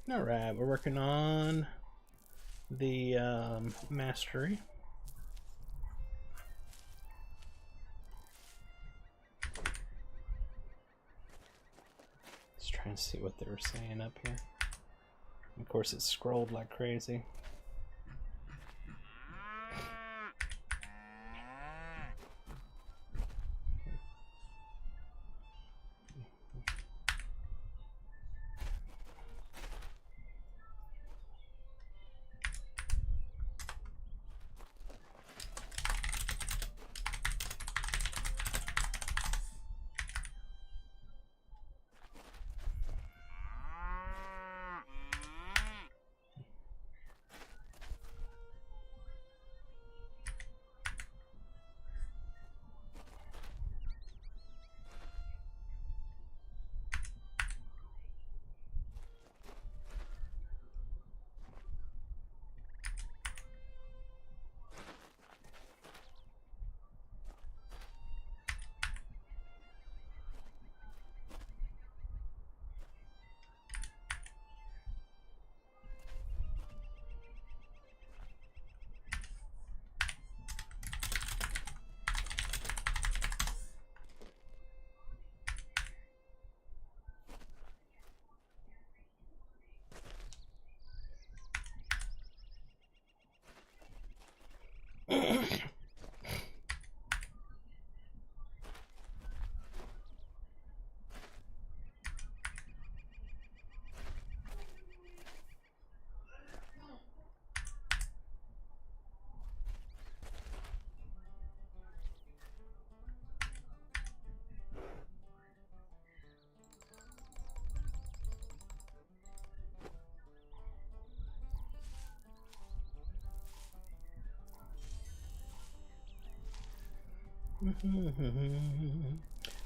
Alright, we're working on the mastery. Let's try and see what they were saying up here. Of course, it's scrolled like crazy.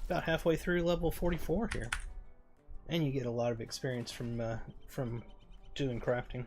About halfway through level 44 here, and you get a lot of experience from doing crafting.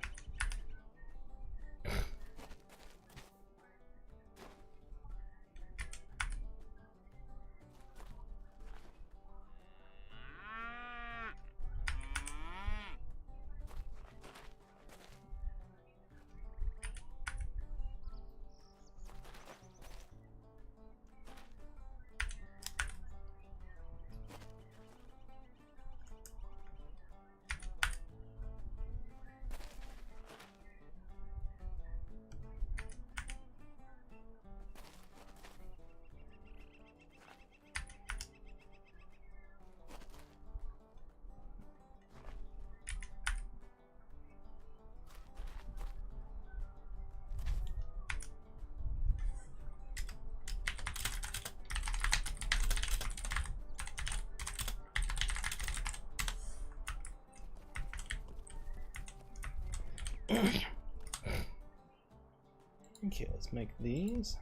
Okay, let's make these.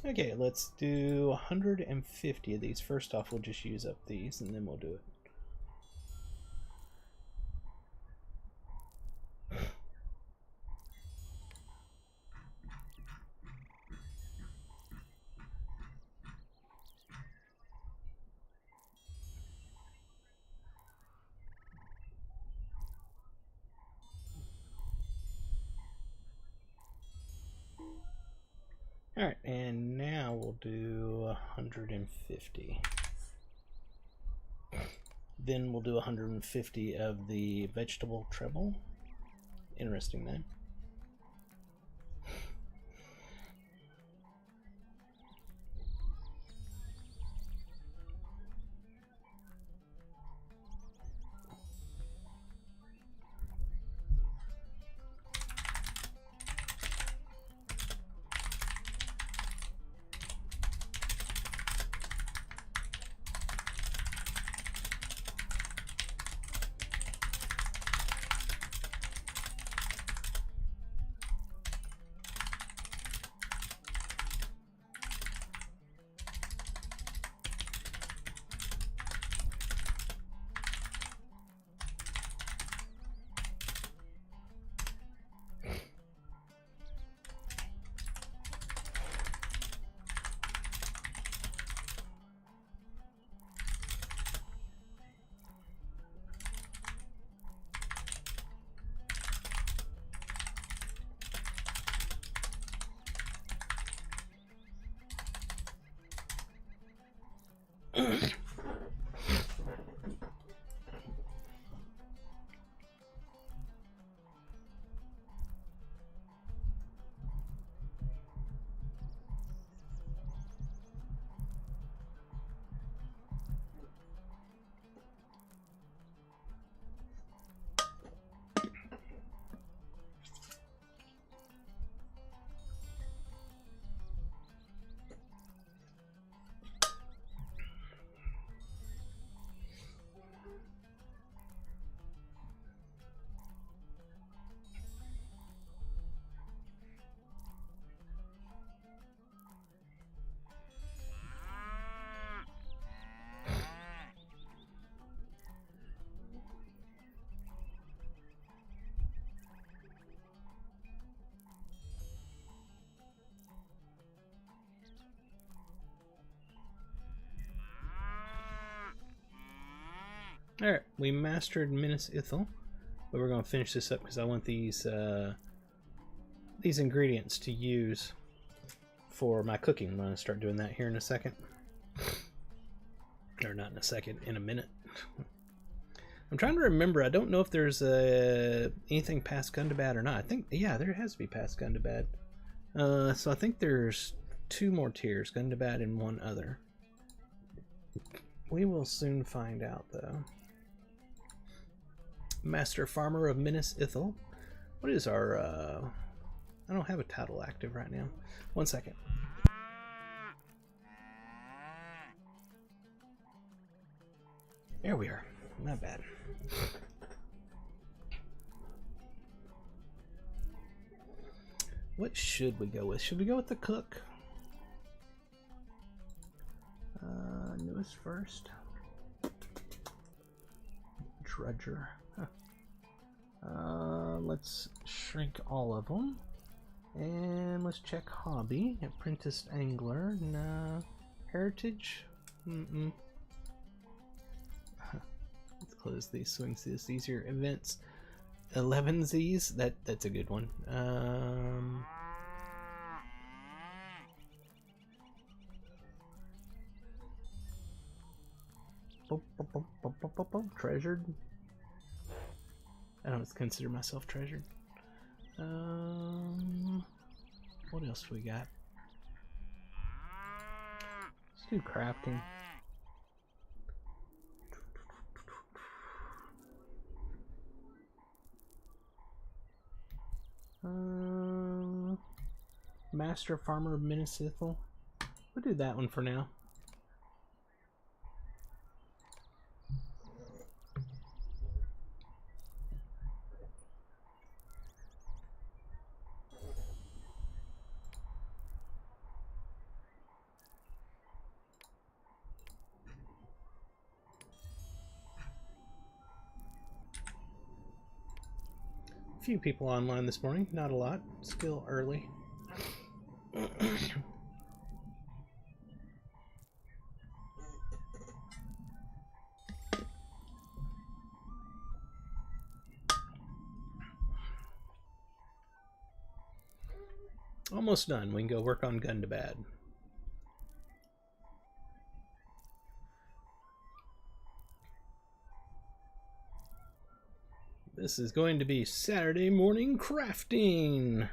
Okay, let's do 150 of these. First off, we'll just use up these, and then we'll do it. Alright, and now we'll do 150. Then we'll do 150 of the vegetable treble. Interesting name. Alright, we mastered Minas Ithil, but we're going to finish this up because I want these ingredients to use for my cooking. I'm going to start doing that here in a second. Or not in a second, in a minute. I'm trying to remember. I don't know if there's anything past Gundabad or not. I think, yeah, there has to be past Gundabad. So I think there's 2 more tiers, Gundabad and 1 other. We will soon find out, though. Master Farmer of Minas Ithil. What is our... I don't have a title active right now. 1 second. There we are. Not bad. What should we go with? Should we go with the cook? Newest first. Drudger. Huh. Let's shrink all of them. And let's check hobby. Apprenticed angler. Nah. Heritage. Let's close these. Swings this easier. Events. 11Zs. That's a good one. Treasured. I don't consider myself treasured. What else do we got? Let's do crafting. Master Farmer of Minas Ithil. We'll do that one for now. A few people online this morning, not a lot, still early. Almost done. We can go work on Gundabad. This is going to be Saturday morning crafting.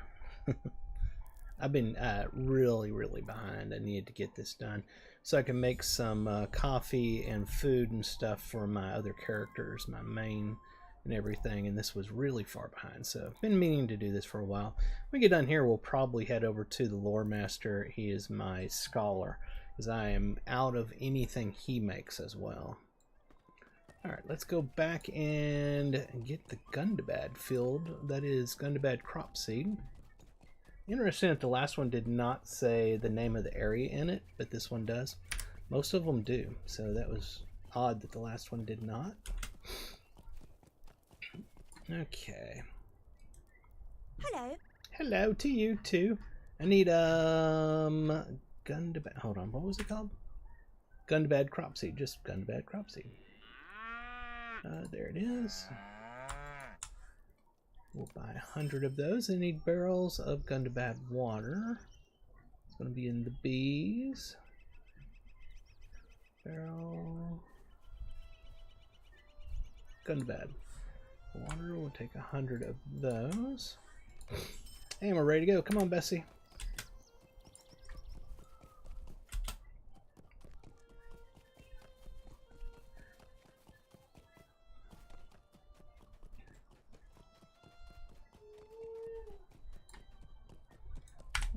I've been really behind. I need to get this done so I can make some coffee and food and stuff for my other characters, my main and everything, and this was really far behind, so I've been meaning to do this for a while. When we get done here, we'll probably head over to the lore master. He is my scholar, because I am out of anything he makes as well. Alright, let's go back and get the Gundabad field. That is Gundabad crop seed. Interesting that the last one did not say the name of the area in it, but this one does. Most of them do, so that was odd that the last one did not. Okay.
Hello.
Hello to you too. I need Gundabad. Hold on, what was it called? Gundabad crop seed. Just Gundabad crop seed. There it is. We'll buy 100 of those. I need barrels of Gundabad water. It's going to be in the bees. Barrel. Gundabad water. We'll take 100 of those. And we're ready to go. Come on, Bessie.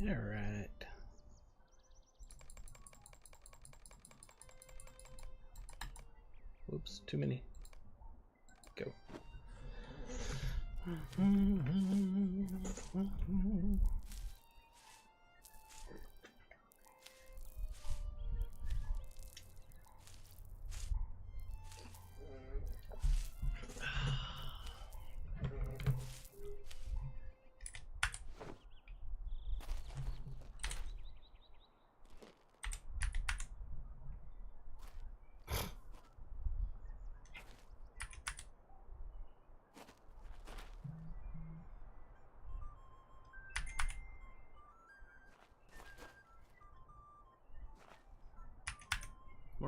All right. Whoops, too many. Go.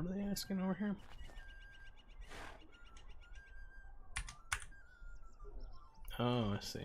What are they asking over here? Oh, I see.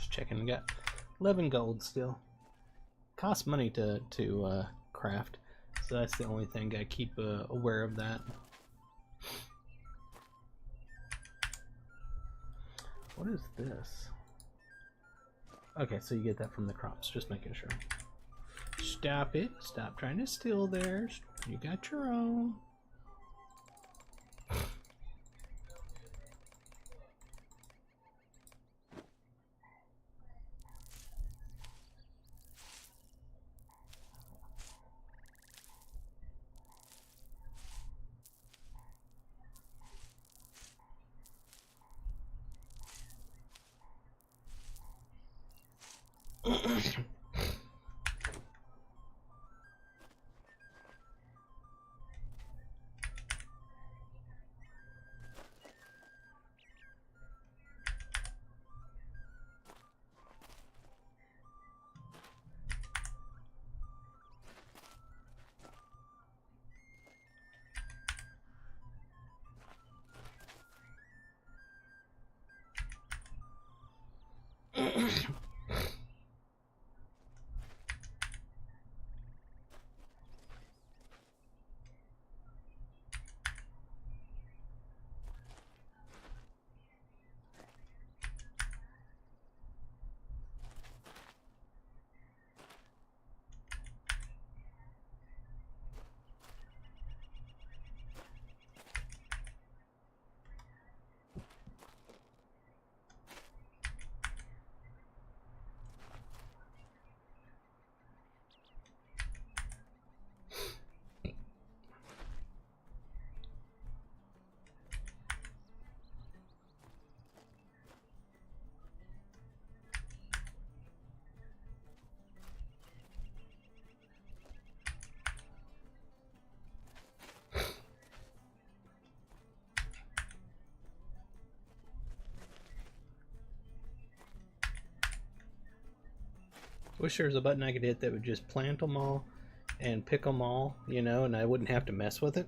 Checking, got 11 gold still. Costs money to craft, so that's the only thing. I keep aware of that. What is this? Okay, so you get that from the crops. Just making sure. Stop it! Stop trying to steal theirs. You got your own. Wish there was a button I could hit that would just plant them all and pick them all, you know, and I wouldn't have to mess with it.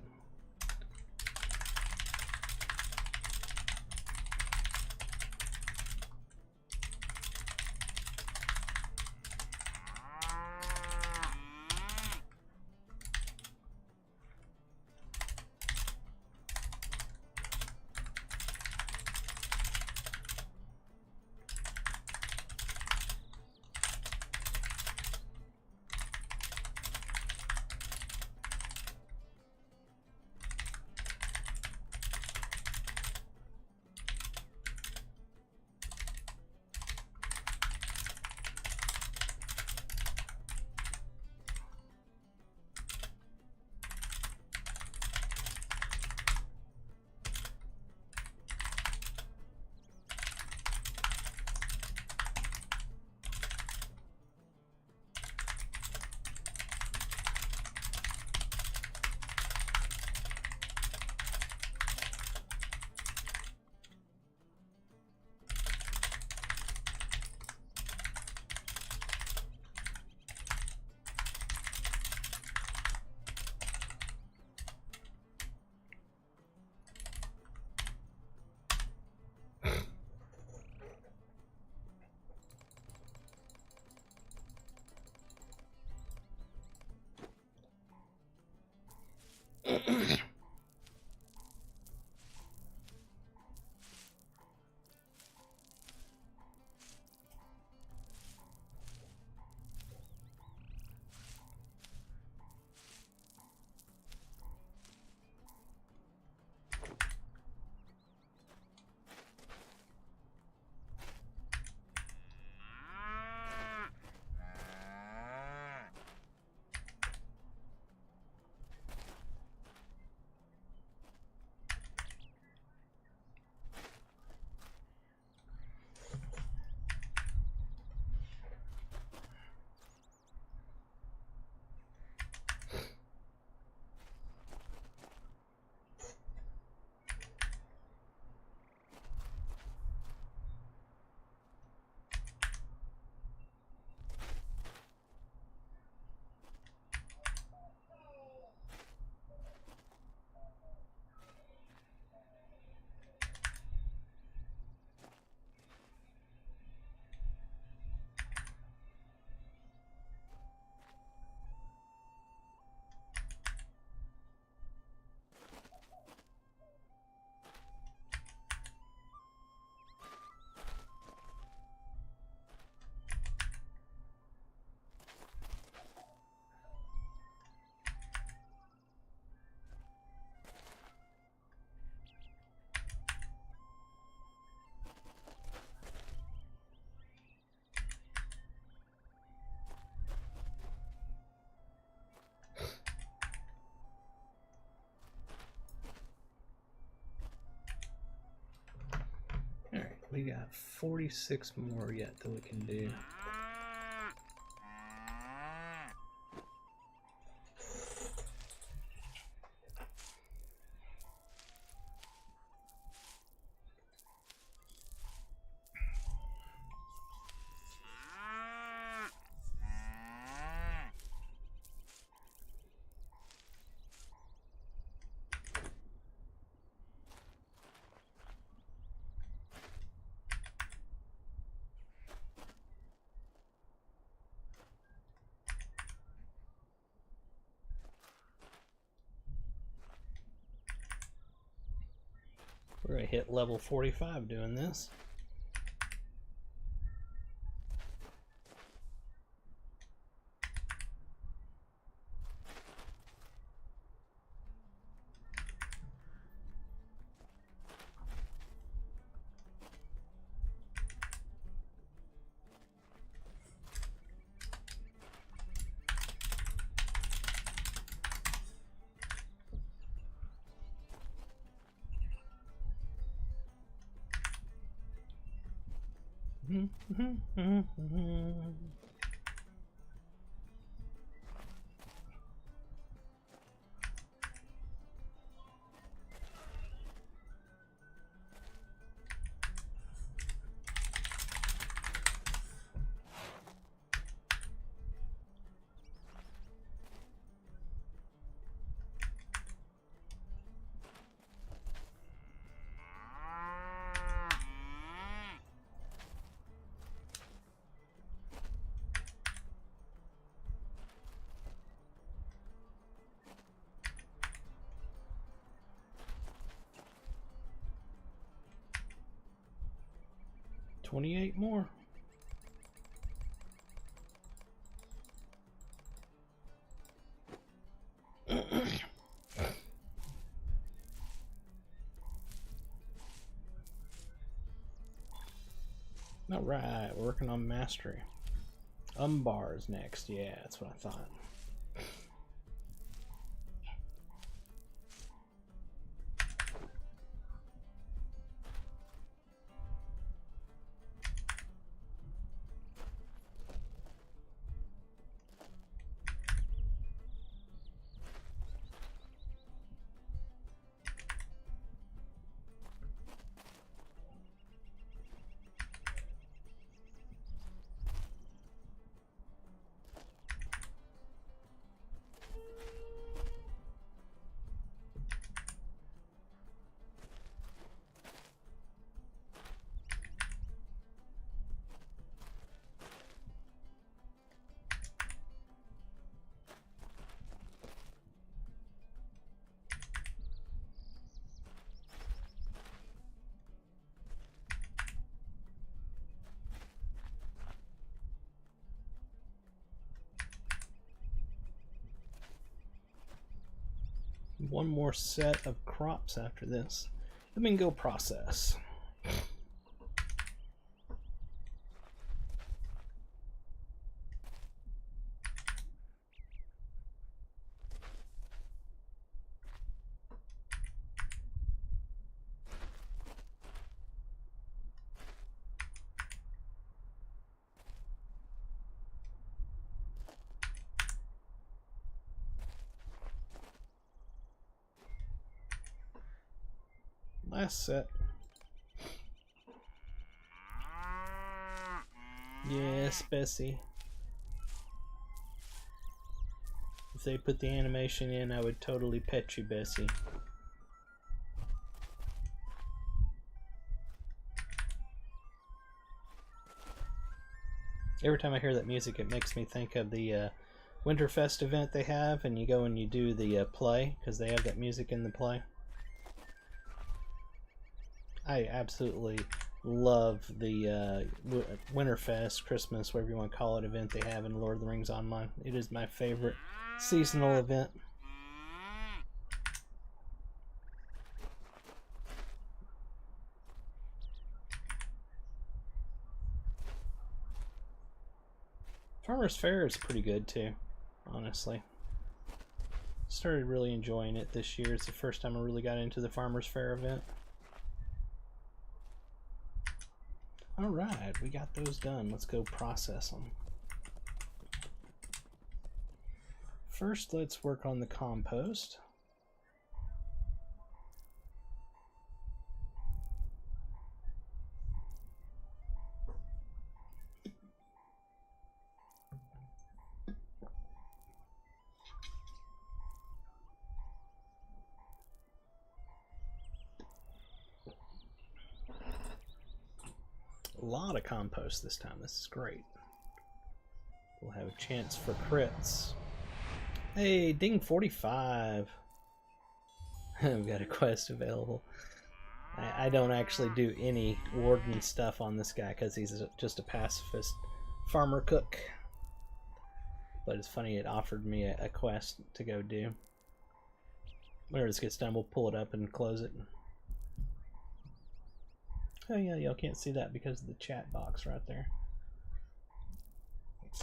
We got 46 more yet that we can do. We're gonna hit level 45 doing this. $28 more. All right, we're working on mastery. Umbar is next. Yeah, that's what I thought. One more set of crops after this. Flamingo process. Last set. Yes, Bessie. If they put the animation in, I would totally pet you, Bessie. Every time I hear that music, it makes me think of the Winterfest event they have, and you go and you do the play, because they have that music in the play. I absolutely love the Winterfest, Christmas, whatever you want to call it, event they have in Lord of the Rings Online. It is my favorite seasonal event. Farmer's Fair is pretty good too, honestly. Started really enjoying it this year. It's the first time I really got into the Farmer's Fair event. Alright, we got those done. Let's go process them. First, let's work on the compost. A lot of compost this time. This is great. We'll have a chance for crits. Hey, ding 45. We've got a quest available. I don't actually do any warden stuff on this guy because he's just a pacifist farmer cook. But it's funny, it offered me a quest to go do. Whenever this gets done, we'll pull it up and close it. Oh yeah, y'all can't see that because of the chat box right there.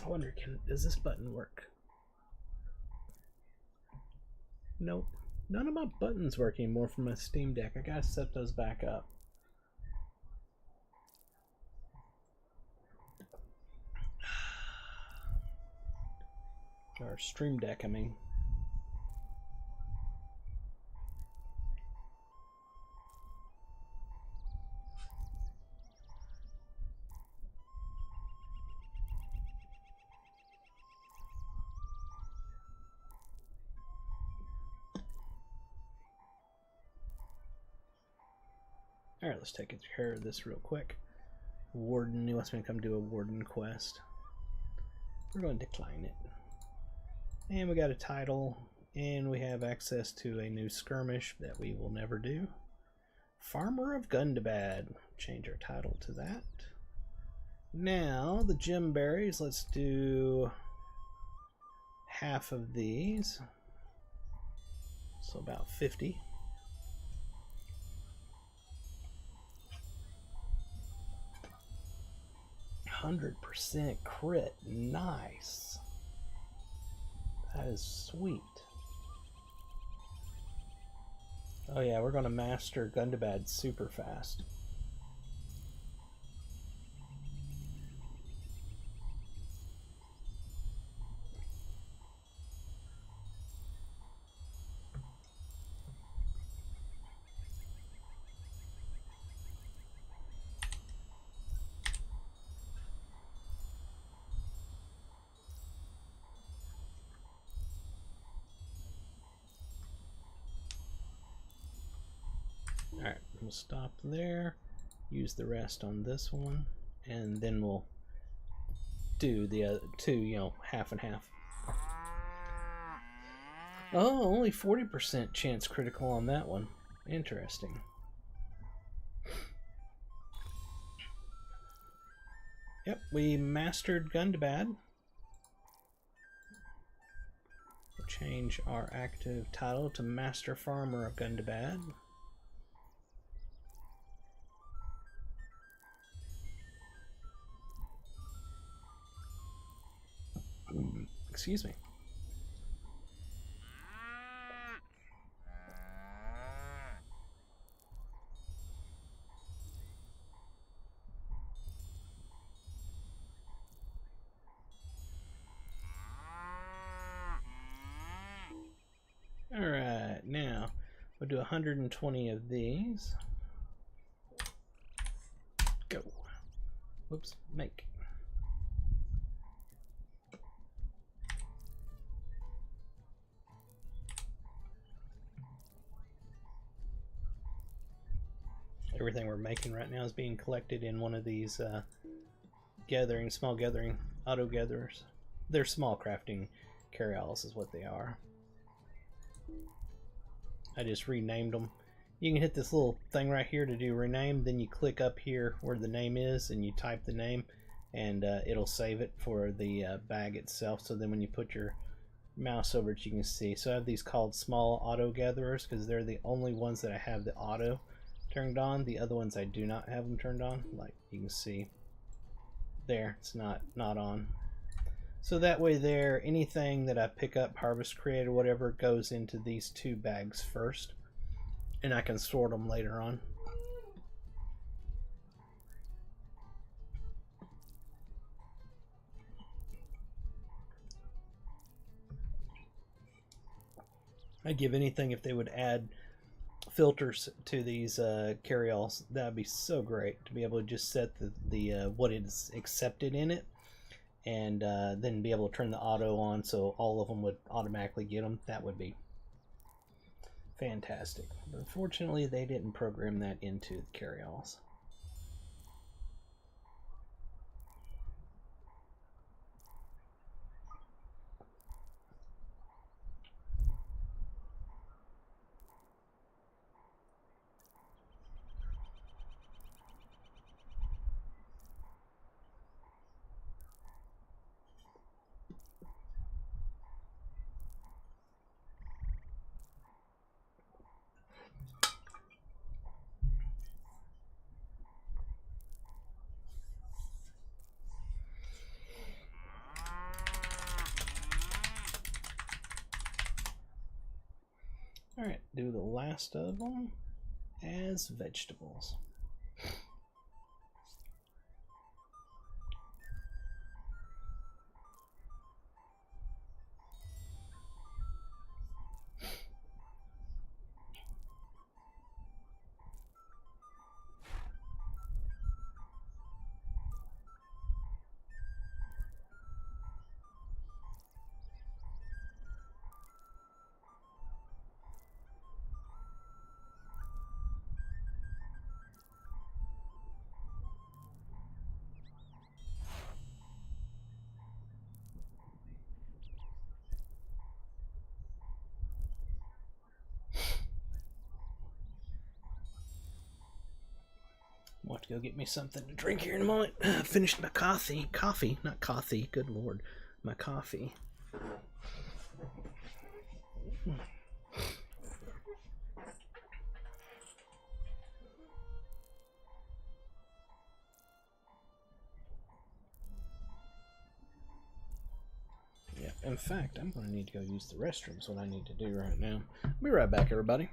I wonder, does this button work? Nope. None of my buttons work anymore for my Steam Deck. I gotta set those back up. Or Stream Deck, I mean. Alright, let's take care of this real quick. Warden, he wants me to come do a warden quest. We're going to decline it. And we got a title, and we have access to a new skirmish that we will never do. Farmer of Gundabad. Change our title to that. Now, the gem berries, let's do half of these. So about 50. 100% crit. Nice. That is sweet. Oh yeah, we're going to master Gundabad super fast. Alright, we'll stop there, use the rest on this one, and then we'll do the other two, you know, half and half. Oh, only 40% chance critical on that one. Interesting. Yep, we mastered Gundabad. We'll change our active title to Master Farmer of Gundabad. Excuse me. Alright, now we'll do 120 of these. Go. Whoops, make. Everything we're making right now is being collected in one of these small gathering auto gatherers. They're small crafting carryalls is what they are. I just renamed them. You can hit this little thing right here to do rename, then you click up here where the name is and you type the name, and it'll save it for the bag itself, so then when you put your mouse over it you can see. So I have these called small auto gatherers because they're the only ones that I have the auto turned on. The other ones I do not have them turned on. Like you can see there, it's not on. So that way there, anything that I pick up, harvest, create, or whatever, goes into these two bags first, and I can sort them later on. I'd give anything if they would add filters to these carryalls. That'd be so great to be able to just set the what is accepted in it, and then be able to turn the auto on so all of them would automatically get them. That would be fantastic. But unfortunately, they didn't program that into the carryalls. Alright, do the last of them as vegetables. I'll have to go get me something to drink here in a moment. Finished my coffee, not coffee, good lord, my coffee. Yeah, in fact, I'm going to need to go use the restroom. Is what I need to do right now. I'll be right back, everybody.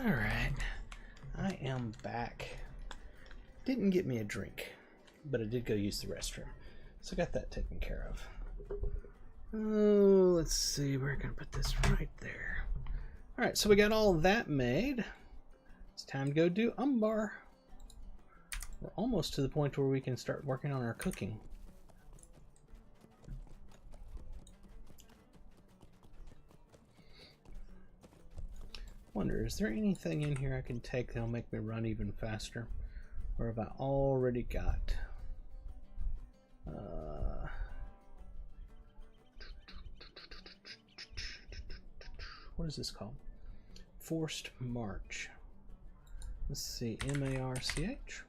Alright, I am back. Didn't get me a drink, but I did go use the restroom. So I got that taken care of. Oh, let's see, we're going to put this right there. Alright, so we got all that made. It's time to go do umbar. We're almost to the point where we can start working on our cooking. Wonder, is there anything in here I can take that'll make me run even faster? Or have I already got? What is this called? Forced March. Let's see, M-A-R-C-H.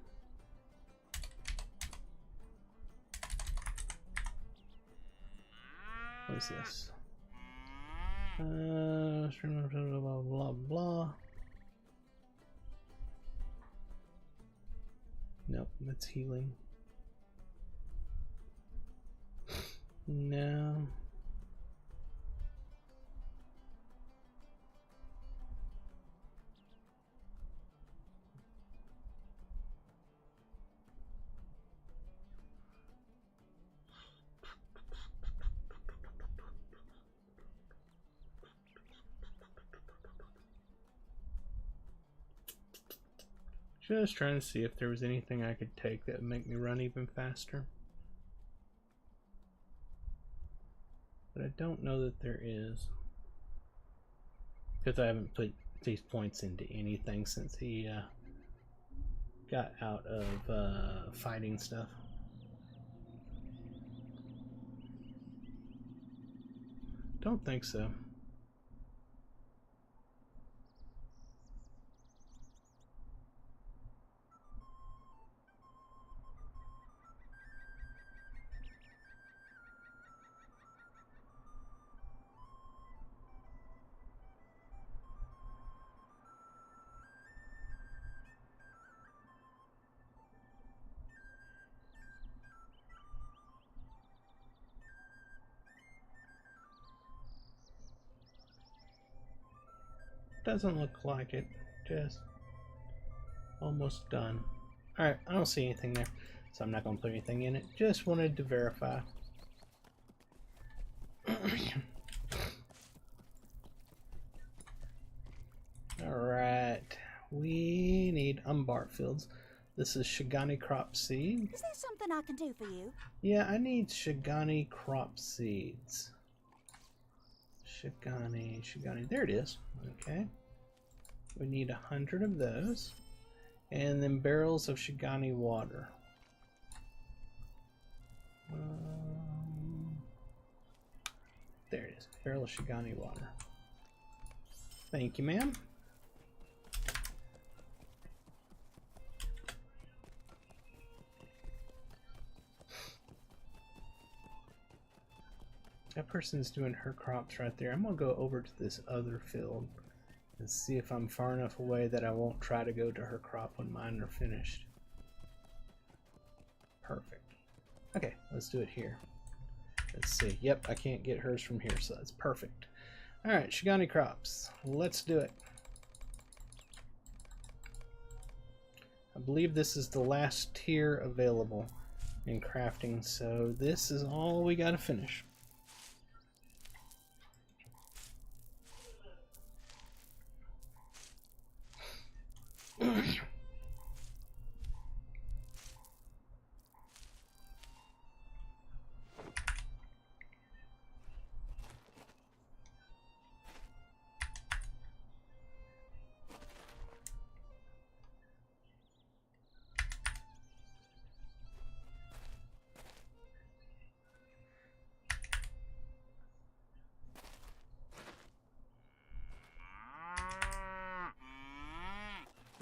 What is this? Blah, blah, blah, blah. Nope, that's healing. No. Just trying to see if there was anything I could take that would make me run even faster. But I don't know that there is. Because I haven't put these points into anything since he got out of fighting stuff. Don't think so. Doesn't look like it. Just almost done. Alright, I don't see anything there, so I'm not going to put anything in it. Just wanted to verify. Alright, we need umbart fields. This is Shigani crop seed.
Is there something I can do for you?
Yeah, I need Shigani crop seeds. Shigani, there it is. Okay. We need 100 of those. And then barrels of Shigani water. There it is. Barrel of Shigani water. Thank you, ma'am. That person's doing her crops right there. I'm going to go over to this other field and see if I'm far enough away that I won't try to go to her crop when mine are finished. Perfect. Okay, let's do it here. Let's see. Yep, I can't get hers from here, so that's perfect. Alright, Shigani crops. Let's do it. I believe this is the last tier available in crafting, so this is all we got to finish.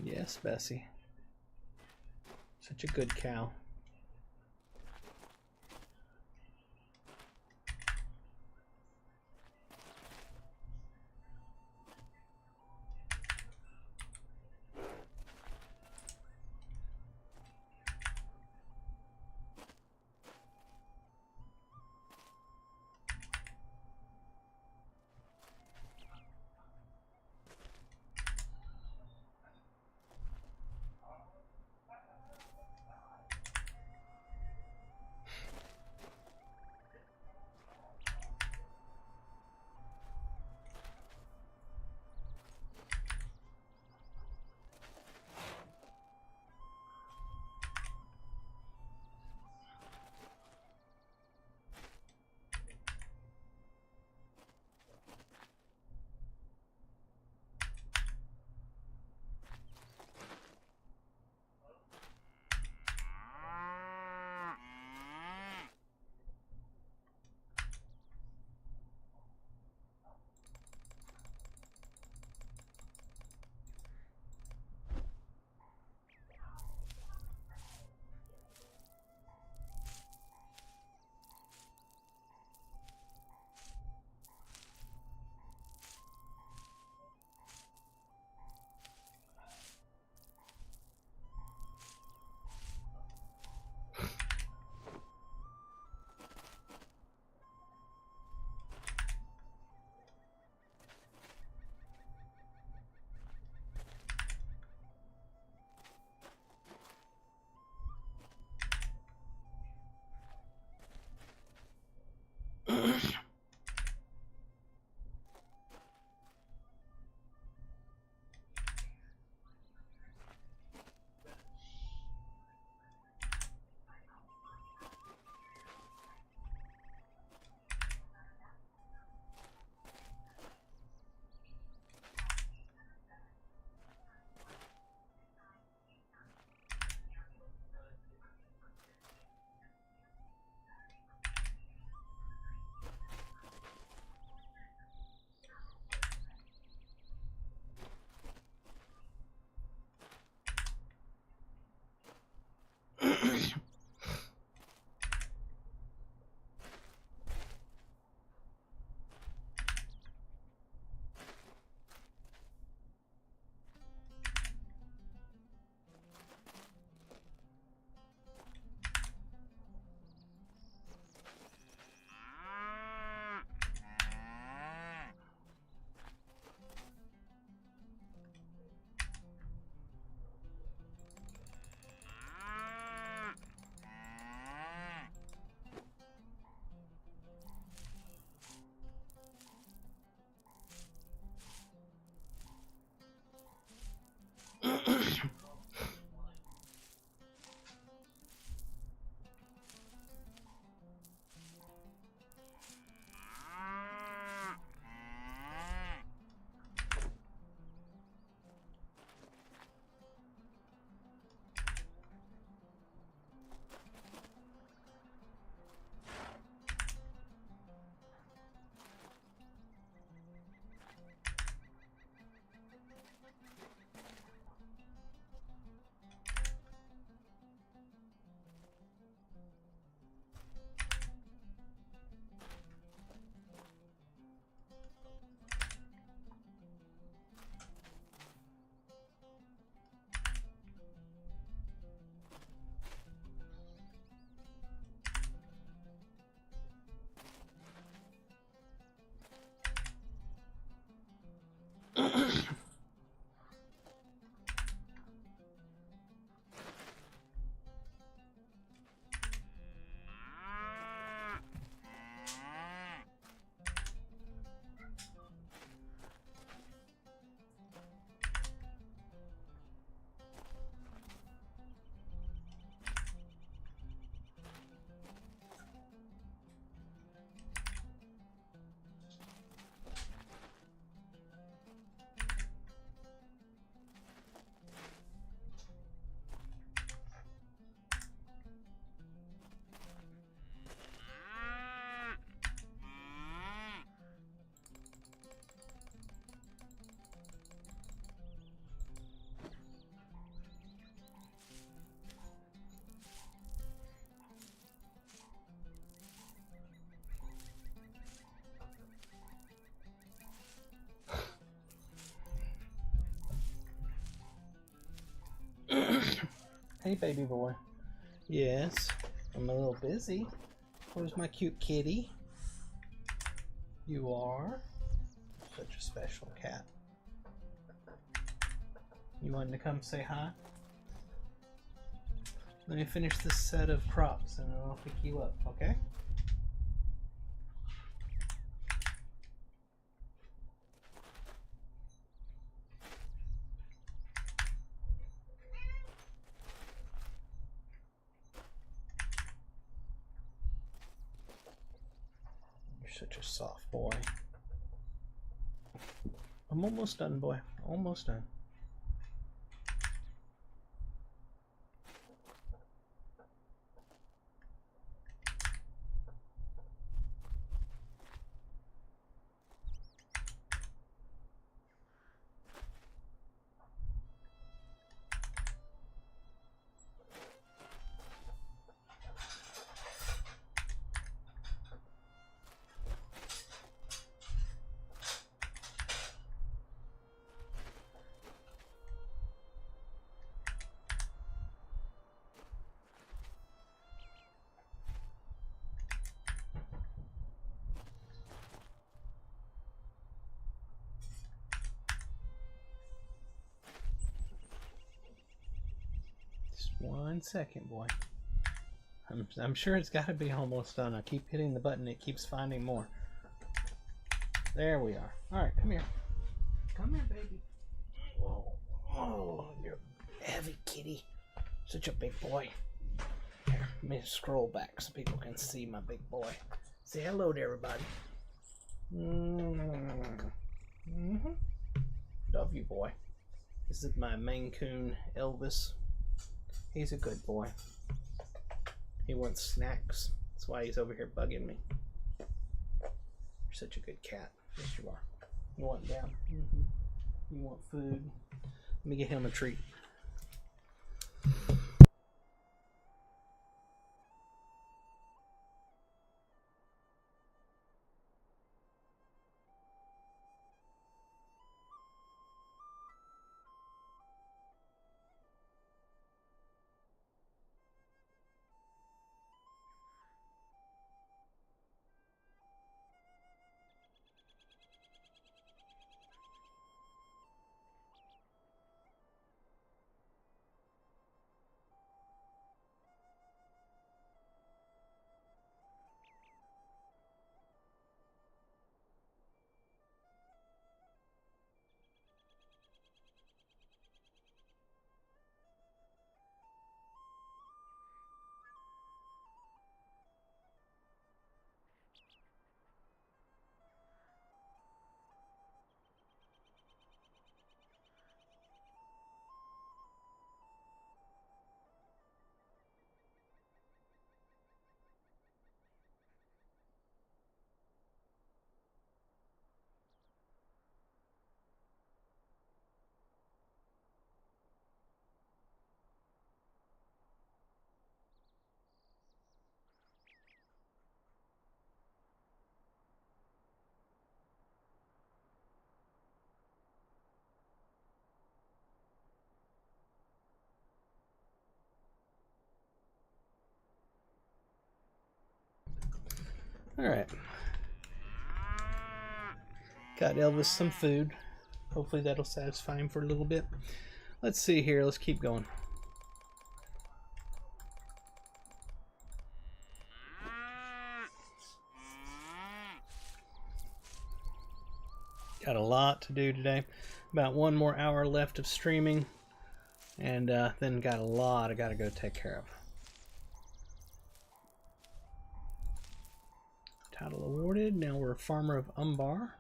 Yes, Bessie. Such a good cow. Hey, baby boy. Yes, I'm a little busy. Where's my cute kitty? You are such a special cat. You wanting to come say hi? Let me finish this set of crops and then I'll pick you up, okay? You're such a soft boy. I'm almost done, boy. Almost done. Just 1 second, boy. I'm sure it's got to be almost done. I keep hitting the button. It keeps finding more. There we are. All right, come here. Come here, baby. Whoa. Oh, you're heavy, kitty. Such a big boy. Here, let me scroll back so people can see my big boy. Say hello to everybody. Love you, boy. This is my Maine Coon, Elvis. He's a good boy. He wants snacks. That's why he's over here bugging me. You're such a good cat. Yes, you are. You want down? You want food? Let me get him a treat. Alright. Got Elvis some food. Hopefully that'll satisfy him for a little bit. Let's see here. Let's keep going. Got a lot to do today. About 1 more hour left of streaming. And then got a lot I got to go take care of. Title awarded. Now we're a farmer of Umbar.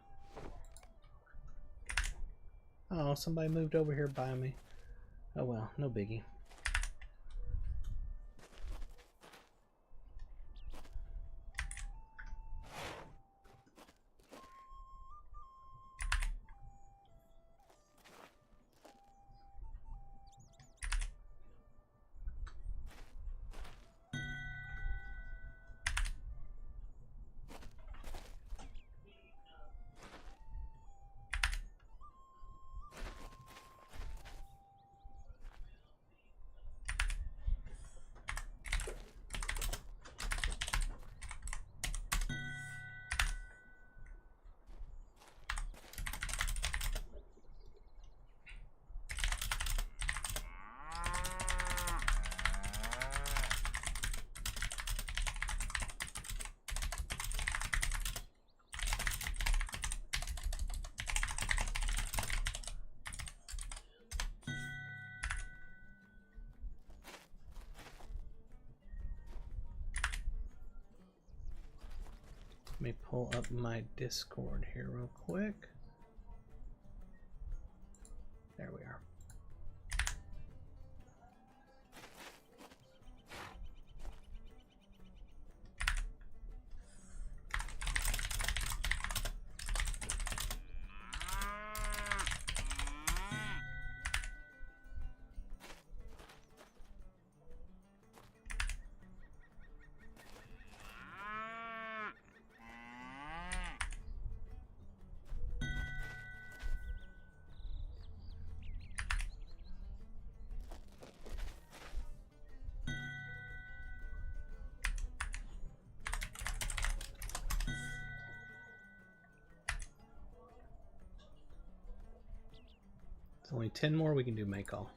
Oh, somebody moved over here by me. Oh well, no biggie. me pull up my Discord here real quick. There we are. It's only 10 more, we can do make all.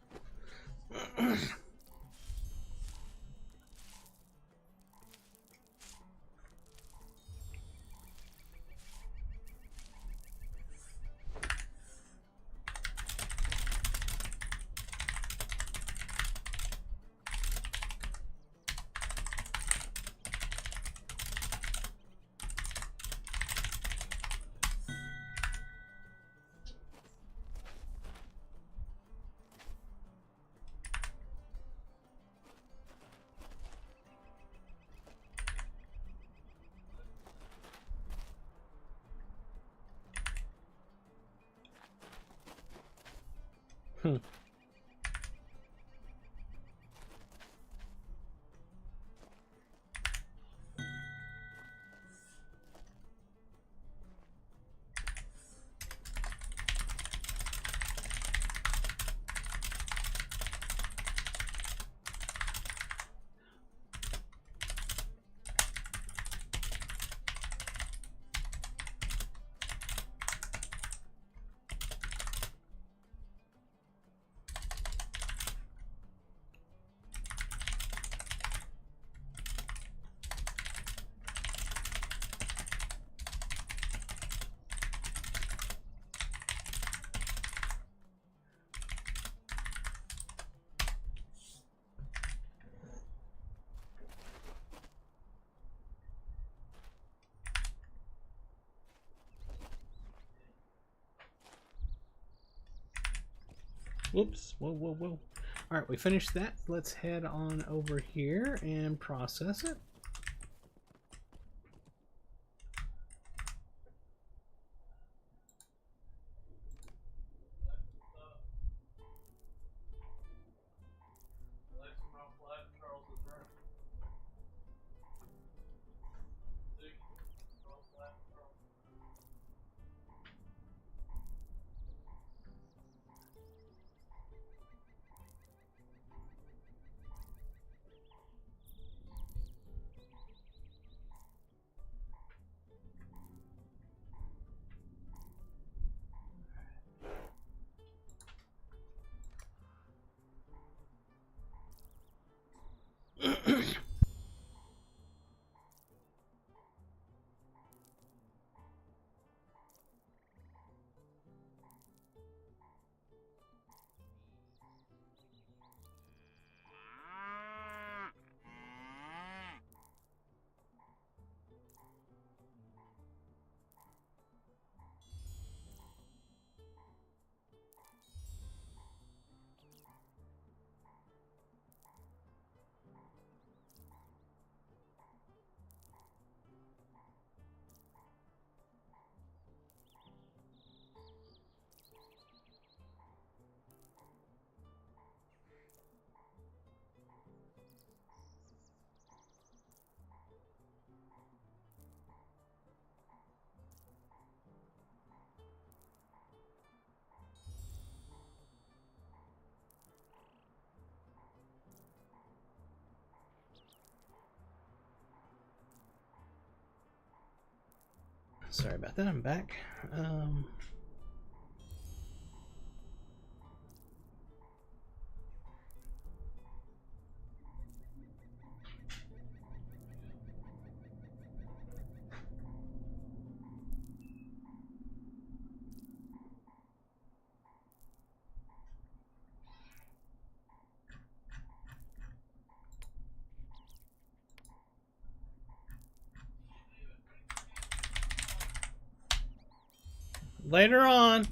Whoops, whoa, whoa, whoa. All right, we finished that. Let's head on over here and process it. Sorry about that, I'm back. Later on.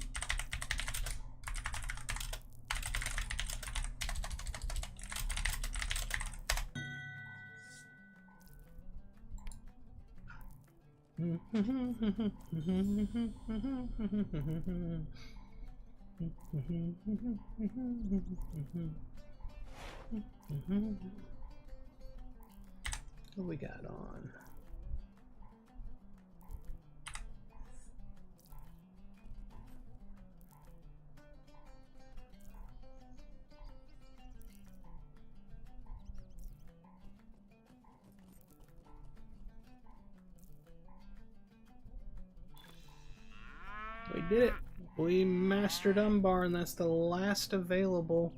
What we got on? We did it. We mastered Umbar, and that's the last available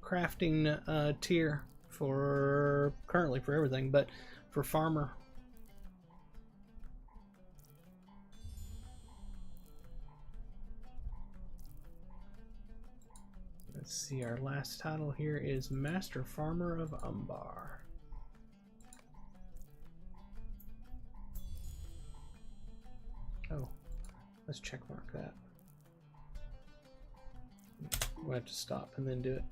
crafting tier for currently for everything, but for farmer. Let's see, our last title here is Master Farmer of Umbar. Oh, let's check mark that. We'll have to stop and then do it.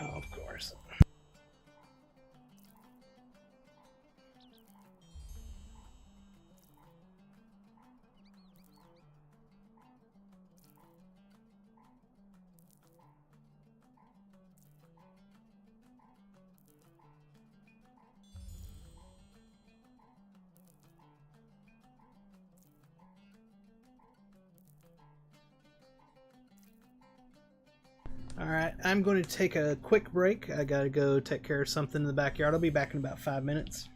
Oh, of course. Alright, I'm going to take a quick break. I gotta go take care of something in the backyard. I'll be back in about 5 minutes.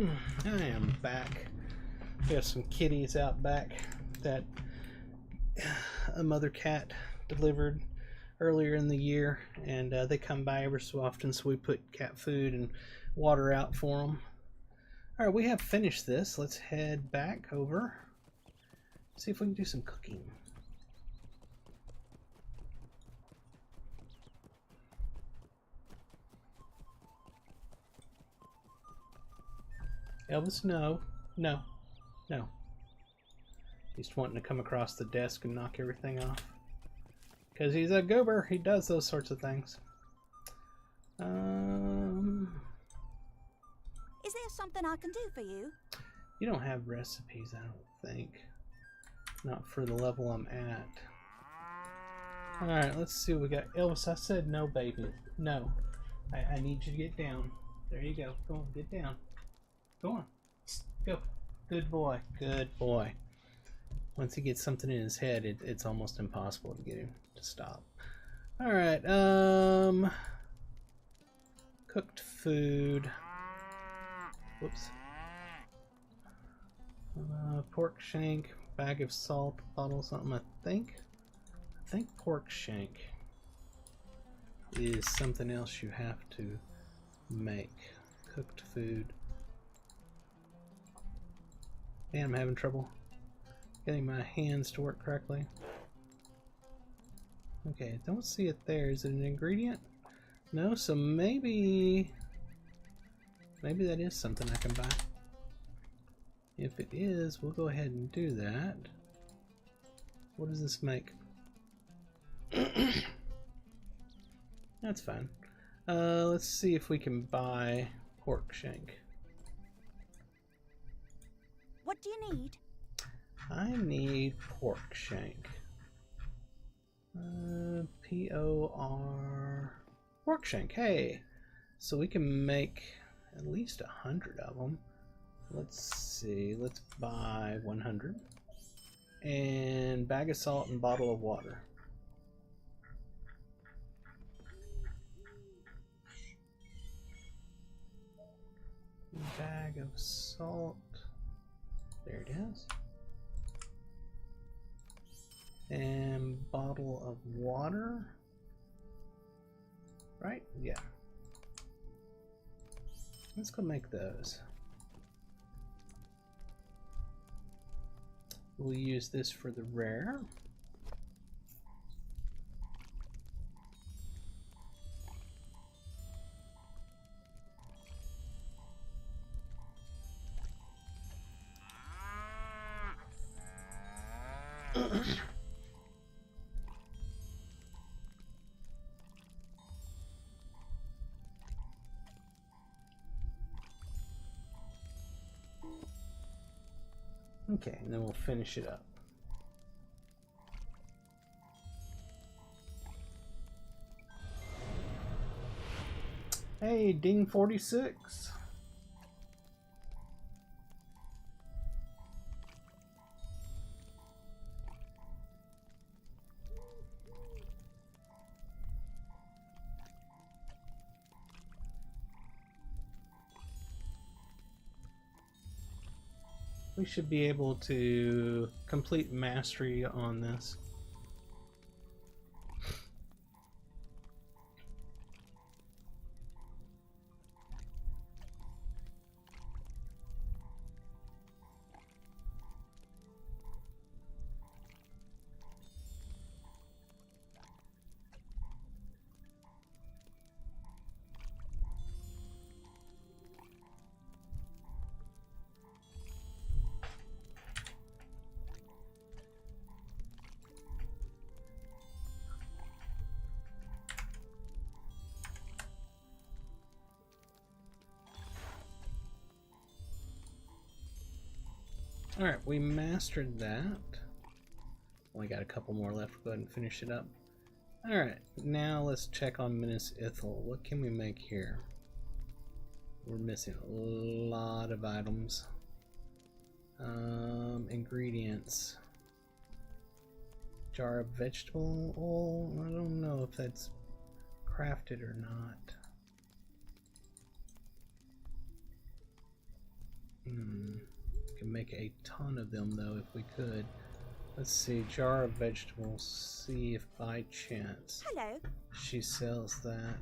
I am back. We have some kitties out back that a mother cat delivered earlier in the year, and they come by every so often, so we put cat food and water out for them. Alright, we have finished this. Let's head back over, see if we can do some cooking. Elvis, no. No. No. He's wanting to come across the desk and knock everything off. Because he's a goober. He does those sorts of things.
Is there something I can do for you?
You don't have recipes, I don't think. Not for the level I'm at. Alright, let's see what we got. Elvis, I said no, baby. No. I need you to get down. There you go. Go on, get down. Go on. Go. Good boy. Good boy. Once he gets something in his head, it's almost impossible to get him to stop. Alright, cooked food. Whoops. Pork shank, bag of salt, bottle something, I think pork shank is something else you have to make. Cooked food. Man, I'm having trouble getting my hands to work correctly. Okay, don't see it there. Is it an ingredient? No, so maybe that is something I can buy. If it is, we'll go ahead and do that. What does this make? That's fine. Let's see if we can buy pork shank.
What do you need?
I need pork shank. P-O-R... Pork shank, hey! So we can make at least 100 of them. Let's see, let's buy 100. And bag of salt and bottle of water. Bag of salt. There it is. And bottle of water. Right? Yeah. Let's go make those. We'll use this for the rare. Okay, and then we'll finish it up. Hey, Ding 46. We should be able to complete mastery on this. Alright, we mastered that. Only got a couple more left. Go ahead and finish it up. Alright, now let's check on Minas Ithil. What can we make here? We're missing a lot of items. Ingredients. Jar of vegetable oil. I don't know if that's crafted or not. can make a ton of them though if we could. Let's see, jar of vegetables. See if by chance
Hello.
she sells that.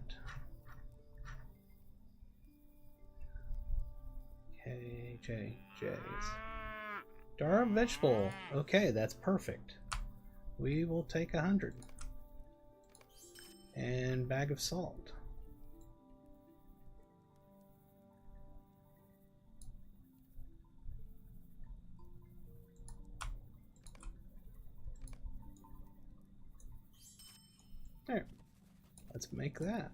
KJJ's. Jar of vegetable. Okay, that's perfect. We will take 100. And bag of salt. There. Let's make that.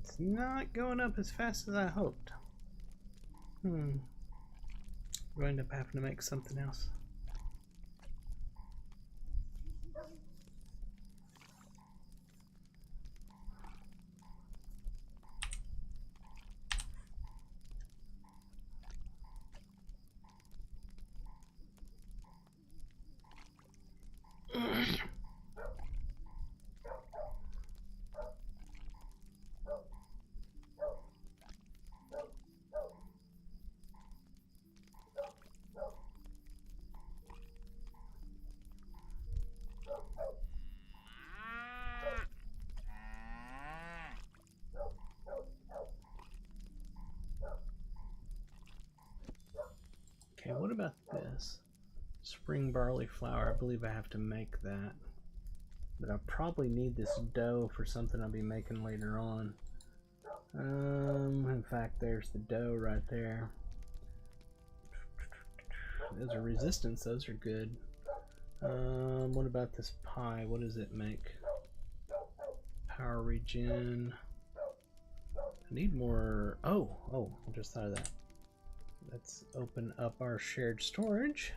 It's not going up as fast as I hoped. We'll end up having to make something else. Okay, what about this? Spring barley flour. I believe I have to make that. But I'll probably need this dough for something I'll be making later on. In fact, there's the dough right there. Those are resistance. Those are good. What about this pie? What does it make? Power regen. I need more. Oh, I just thought of that. Let's open up our shared storage.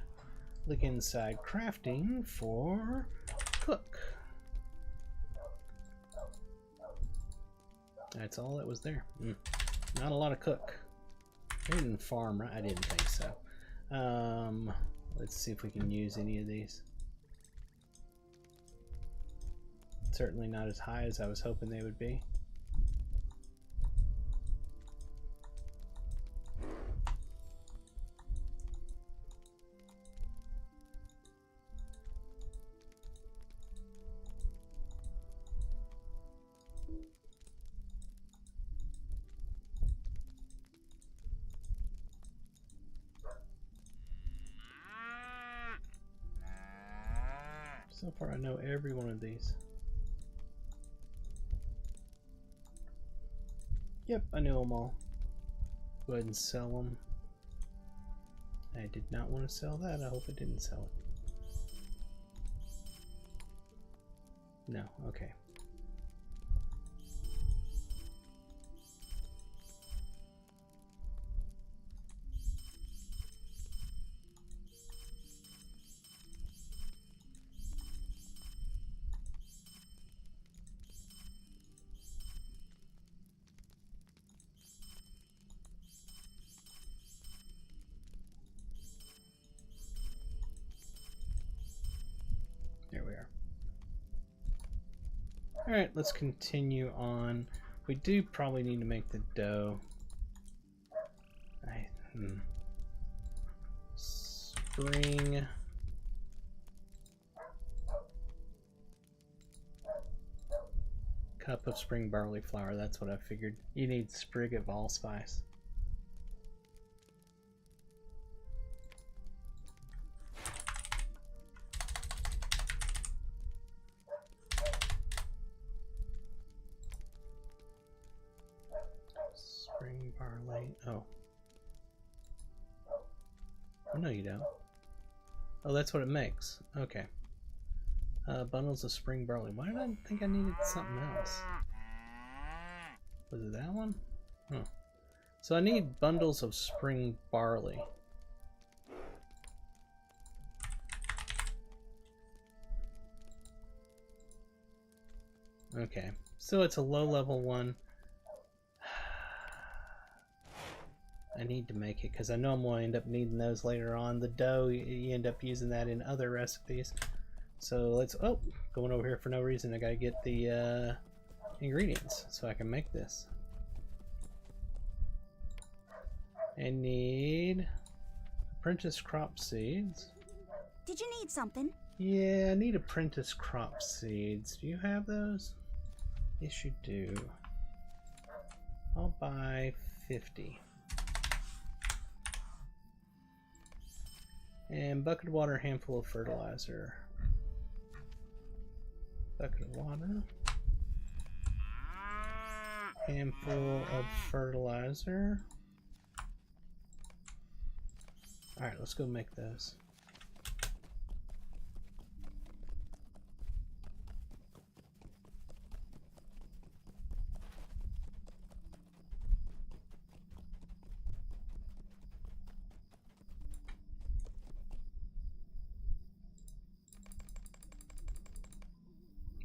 Look inside crafting for cook. That's all that was there. Not a lot of cook. I didn't farm, right? I didn't think so. Let's see if we can use any of these. Certainly not as high as I was hoping they would be. So far I know every one of these. Yep, I know them all. Go ahead and sell them. I did not want to sell that. I hope I didn't sell it. No, okay. There we are. Alright, let's continue on. We do probably need to make the dough. Spring. Cup of spring barley flour, that's what I figured. You need sprig of allspice. barley. Oh. Oh, no, you don't. Oh, that's what it makes. Okay. Bundles of spring barley. Why did I think I needed something else? Was it that one? Huh. So I need bundles of spring barley. Okay. So it's a low level one. I need to make it because I know I'm going to end up needing those later on. The dough, you end up using that in other recipes. So let's, oh, going over here for no reason. I gotta get the ingredients so I can make this. I need apprentice crop seeds.
Did you need something?
Yeah, I need apprentice crop seeds. Do you have those? Yes, you do. I'll buy 50. And bucket of water, handful of fertilizer. Bucket of water. Handful of fertilizer. Alright, let's go make those.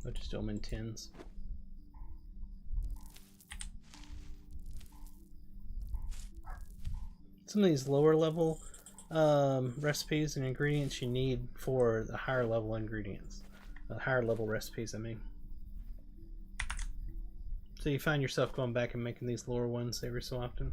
I'll just do them in tins. Some of these lower level recipes and ingredients you need for the higher level ingredients. Higher level recipes, I mean. So you find yourself going back and making these lower ones every so often.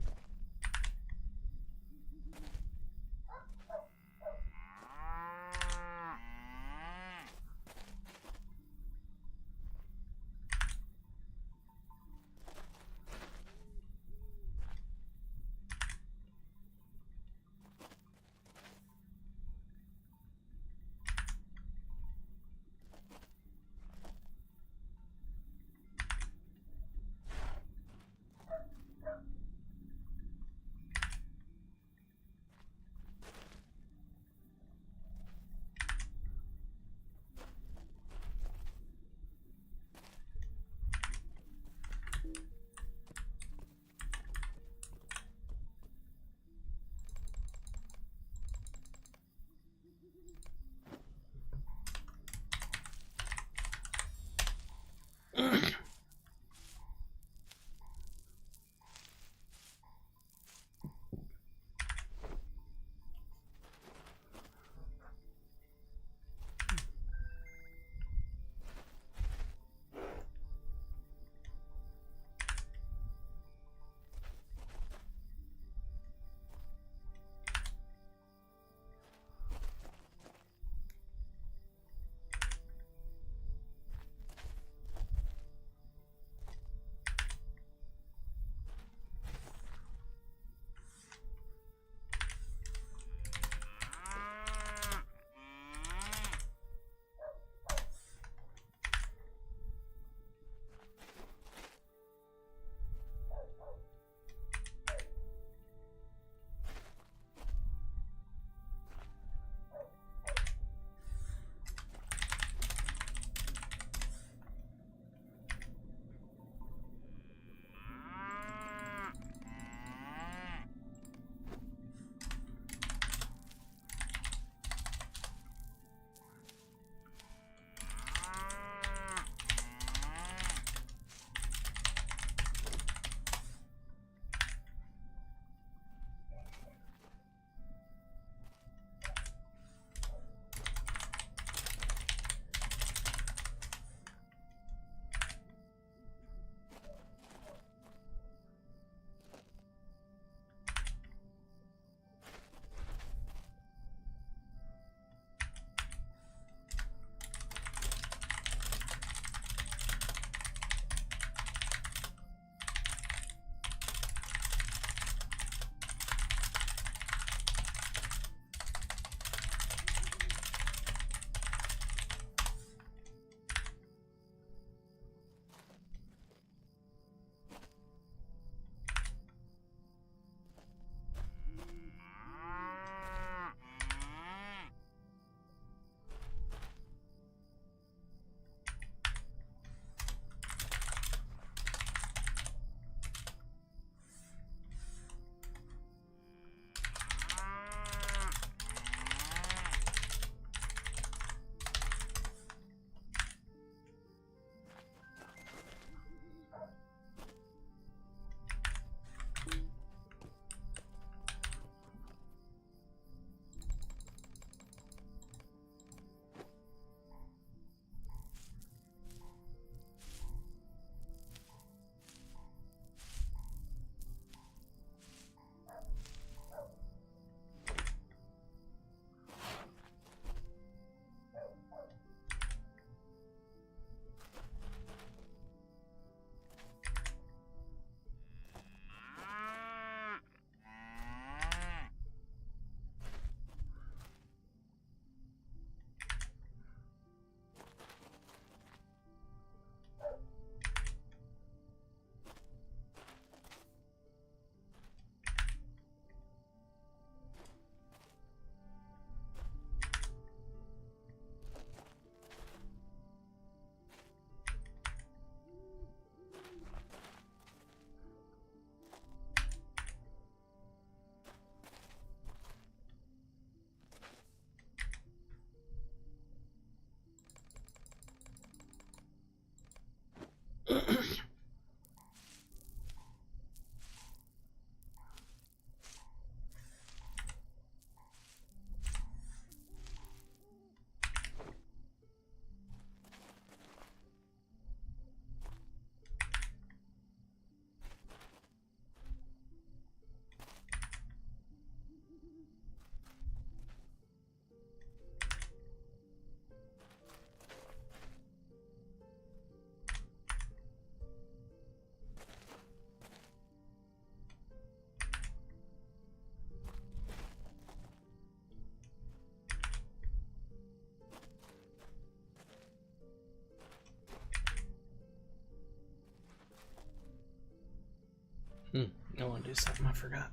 I want to do something I forgot.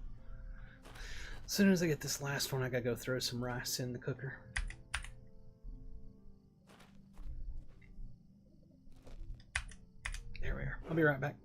As soon as I get this last one, I gotta go throw some rice in the cooker. There we are. I'll be right back.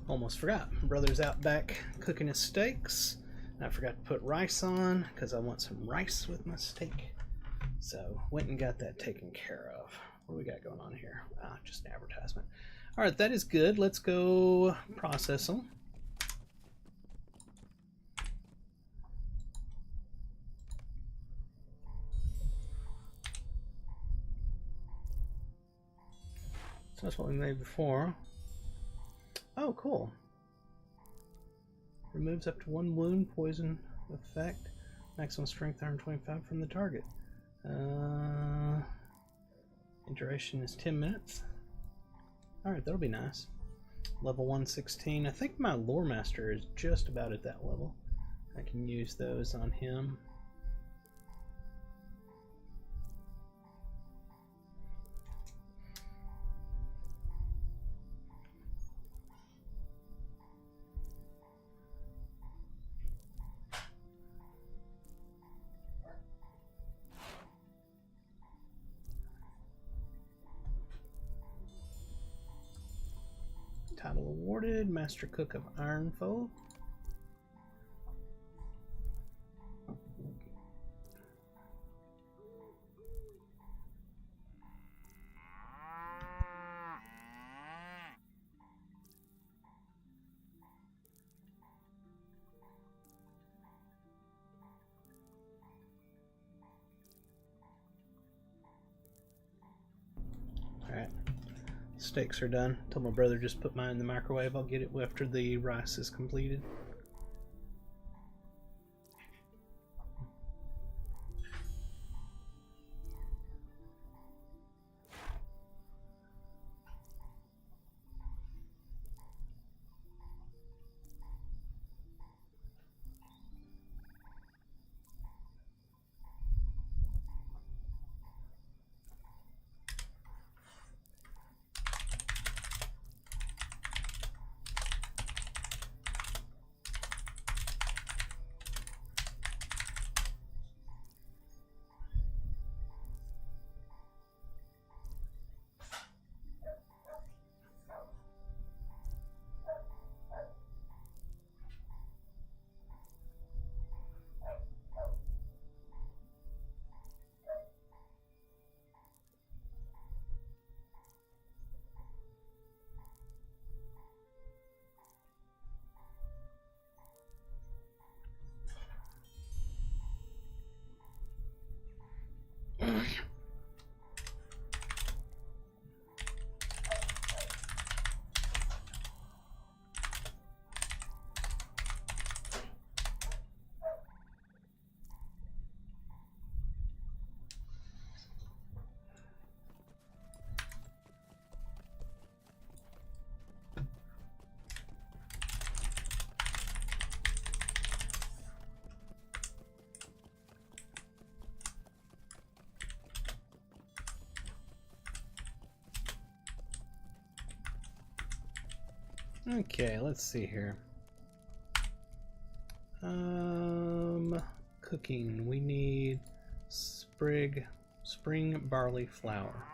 Almost forgot. My brother's out back cooking his steaks. And I forgot to put rice on because I want some rice with my steak. So went and got that taken care of. What do we got going on here? Just an advertisement. All right, that is good. Let's go process them. So that's what we made before. Oh, cool. Removes up to 1 wound poison effect. Maximum strength 125 from the target. Duration is 10 minutes. Alright, that'll be nice. Level 116. I think my lore master is just about at that level. I can use those on him. Title awarded, Master Cook of Ironfold. Alright. Steaks are done. Told my brother just put mine in the microwave. I'll get it after the rice is completed. Okay, let's see here. Cooking. We need spring barley flour.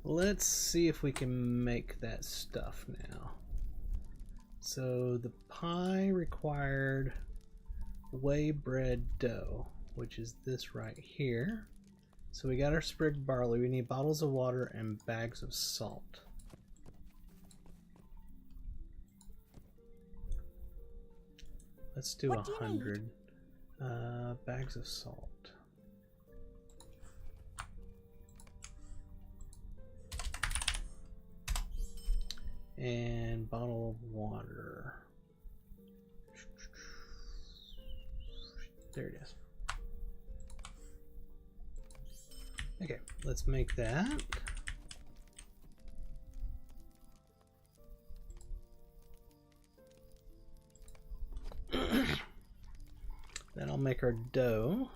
Let's see if we can make that stuff now. So the pie required whey bread dough, which is this right here. So we got our sprigged barley. We need bottles of water and bags of salt. Let's do 100 bags of salt. And bottle of water. There it is. Okay, let's make that. Then I'll make our dough.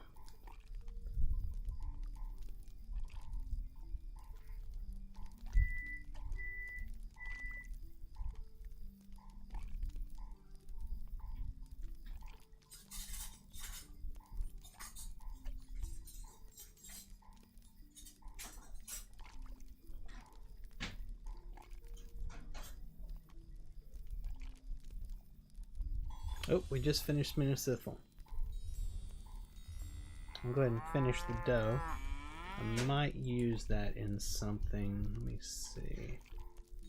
Oh, we just finished Minnesithal. I'll go ahead and finish the dough. I might use that in something. Let me see.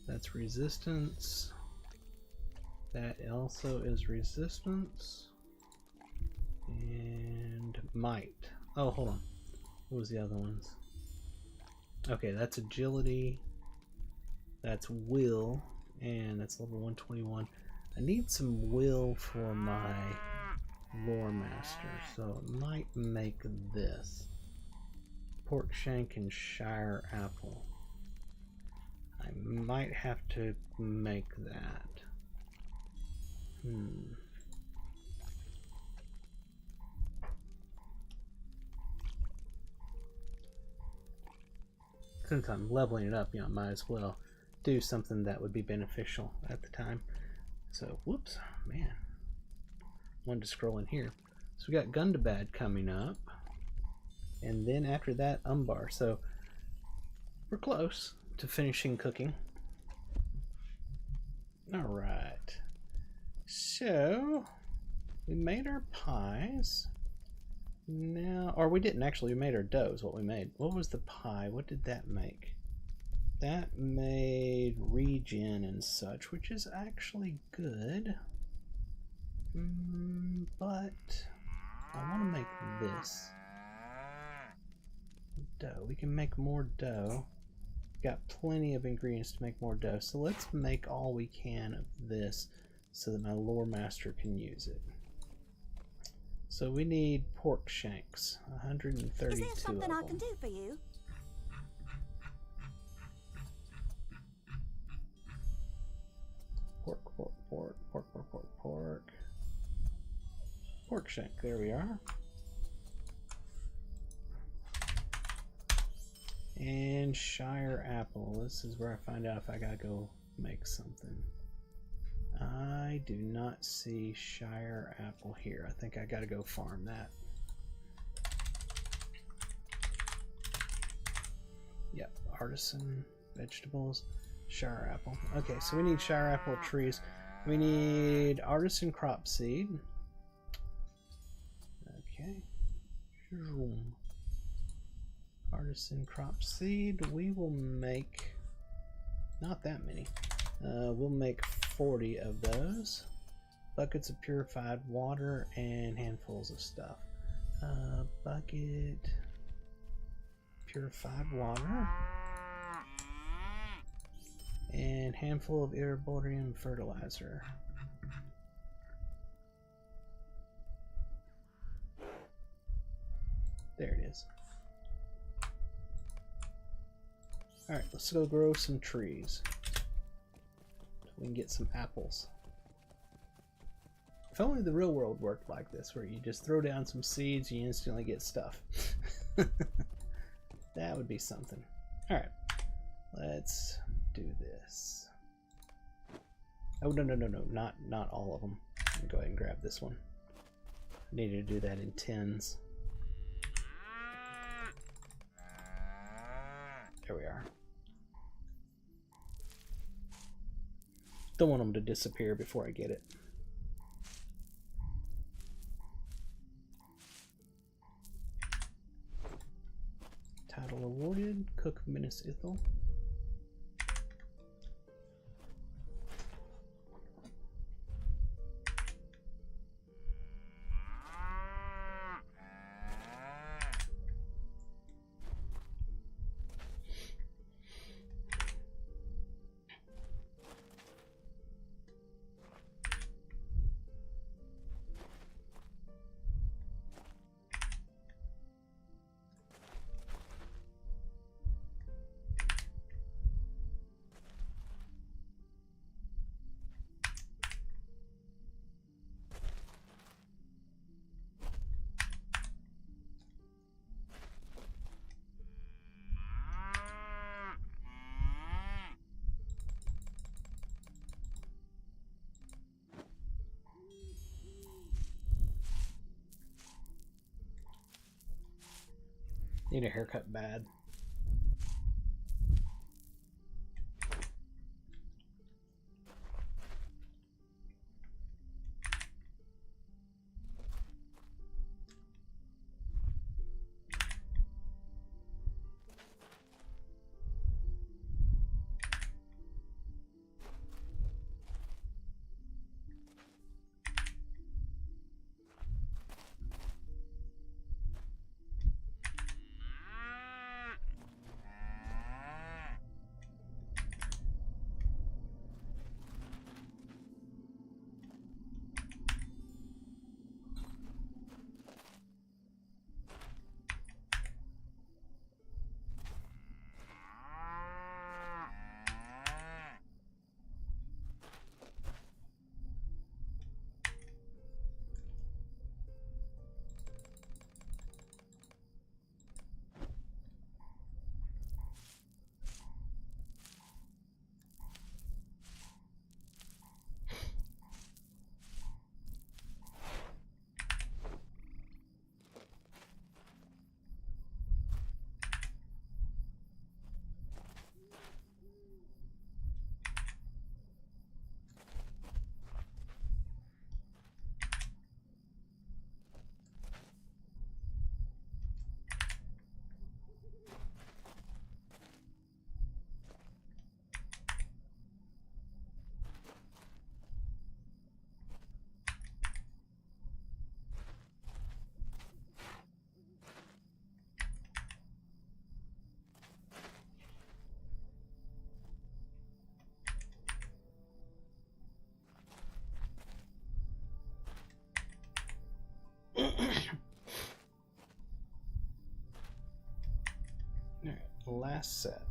That's resistance. That also is resistance. And might. Oh, hold on. What was the other ones? Okay, that's agility. That's will. And that's level 121. I need some will for my lore master, so it might make this. Pork shank and shire apple. I might have to make that. Since I'm leveling it up, you know, I might as well do something that would be beneficial at the time. So, whoops, man. Wanted to scroll in here. So we got Gundabad coming up. And then after that, Umbar. So we're close to finishing cooking. Alright. So we made our pies. Now, or we didn't actually, we made our dough is what we made. What was the pie? What did that make? That made regen and such, which is actually good. But I want to make this dough. We can make more dough. Got plenty of ingredients to make more dough. So let's make all we can of this so that my lore master can use it. So we need pork shanks, 132
Is there something
of
I
them.
can do for you?
Pork, pork, pork, pork, pork, pork, pork. Pork shank, there we are. And shire apple. This is where I find out if I gotta go make something. I do not see shire apple here. I think I gotta go farm that. Yep, artisan vegetables, shire apple. Okay, so we need shire apple trees. We need artisan crop seed. Okay. Artisan crop seed. We will make not that many. We'll make 40 of those. Buckets of purified water and handfuls of stuff. Bucket purified water and handful of arboretum fertilizer. There it is. Alright, let's go grow some trees so we can get some apples. If only the real world worked like this, where you just throw down some seeds, you instantly get stuff. That would be something. Alright, let's do this. Oh, no, not all of them. Let me go ahead and grab this one. I needed to do that in tens. There we are. Don't want them to disappear before I get it. Title awarded. Cook Minas Ithil. Need a haircut bad. Alright, last set.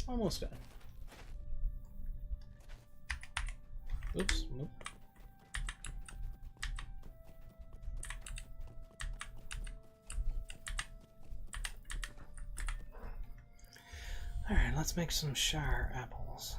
Almost done. Oops, nope. Alright, let's make some Shire apples.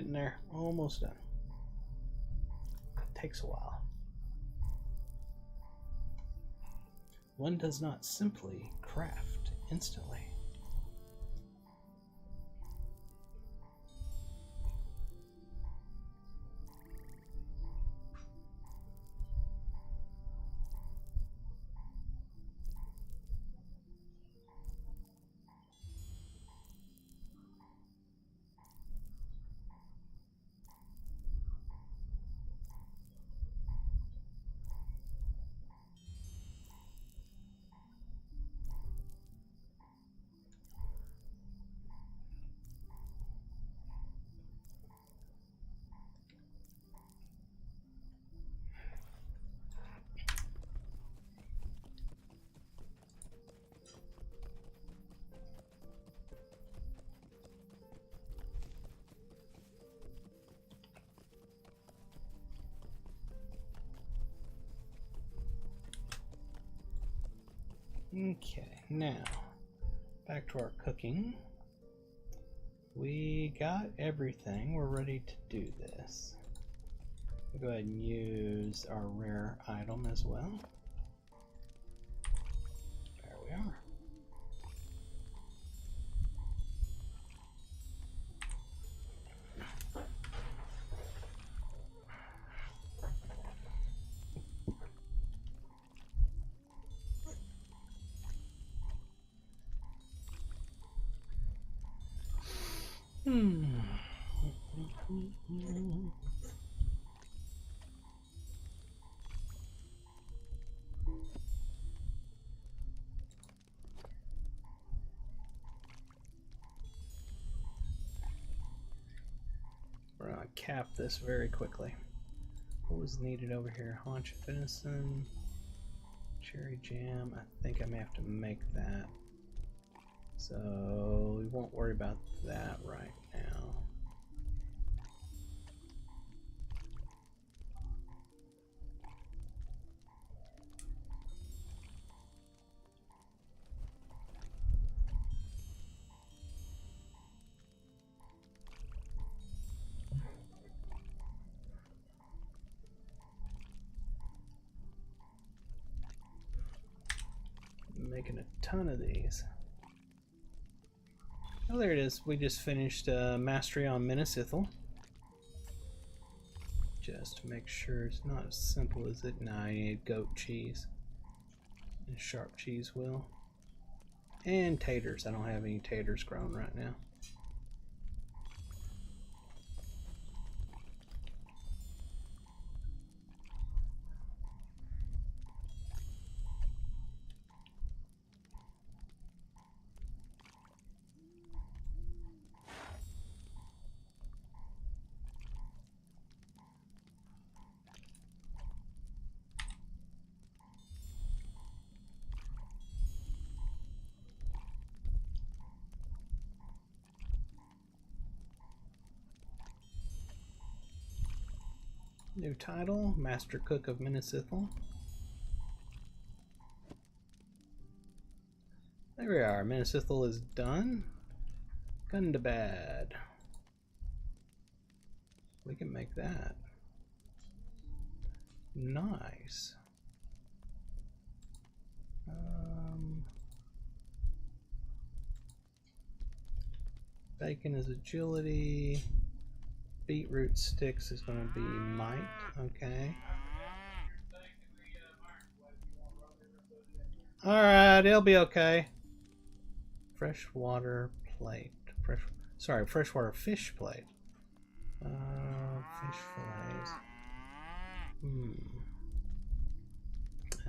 Getting there. Almost done. Takes a while. One does not simply craft instantly. Okay, now back to our cooking. We got everything. We're ready to do this. We'll go ahead and use our rare item as well. There we are. We're gonna cap this very quickly. What was needed over here? Haunch of venison, cherry jam. I think I may have to make that. So we won't worry about that right now. Making a ton of these. Oh, there it is. We just finished mastery on Minnesithal. Just to make sure it's not as simple as it. Nah, I need goat cheese. And sharp cheese will. And taters. I don't have any taters grown right now. New title, Master Cook of Minnesithal. There we are, Minnesithal is done. Gone to bed. We can make that. Nice. Bacon is agility. Beetroot sticks is going to be might. Okay. Alright, it'll be okay. Freshwater plate. Freshwater fish plate. Fish fillets.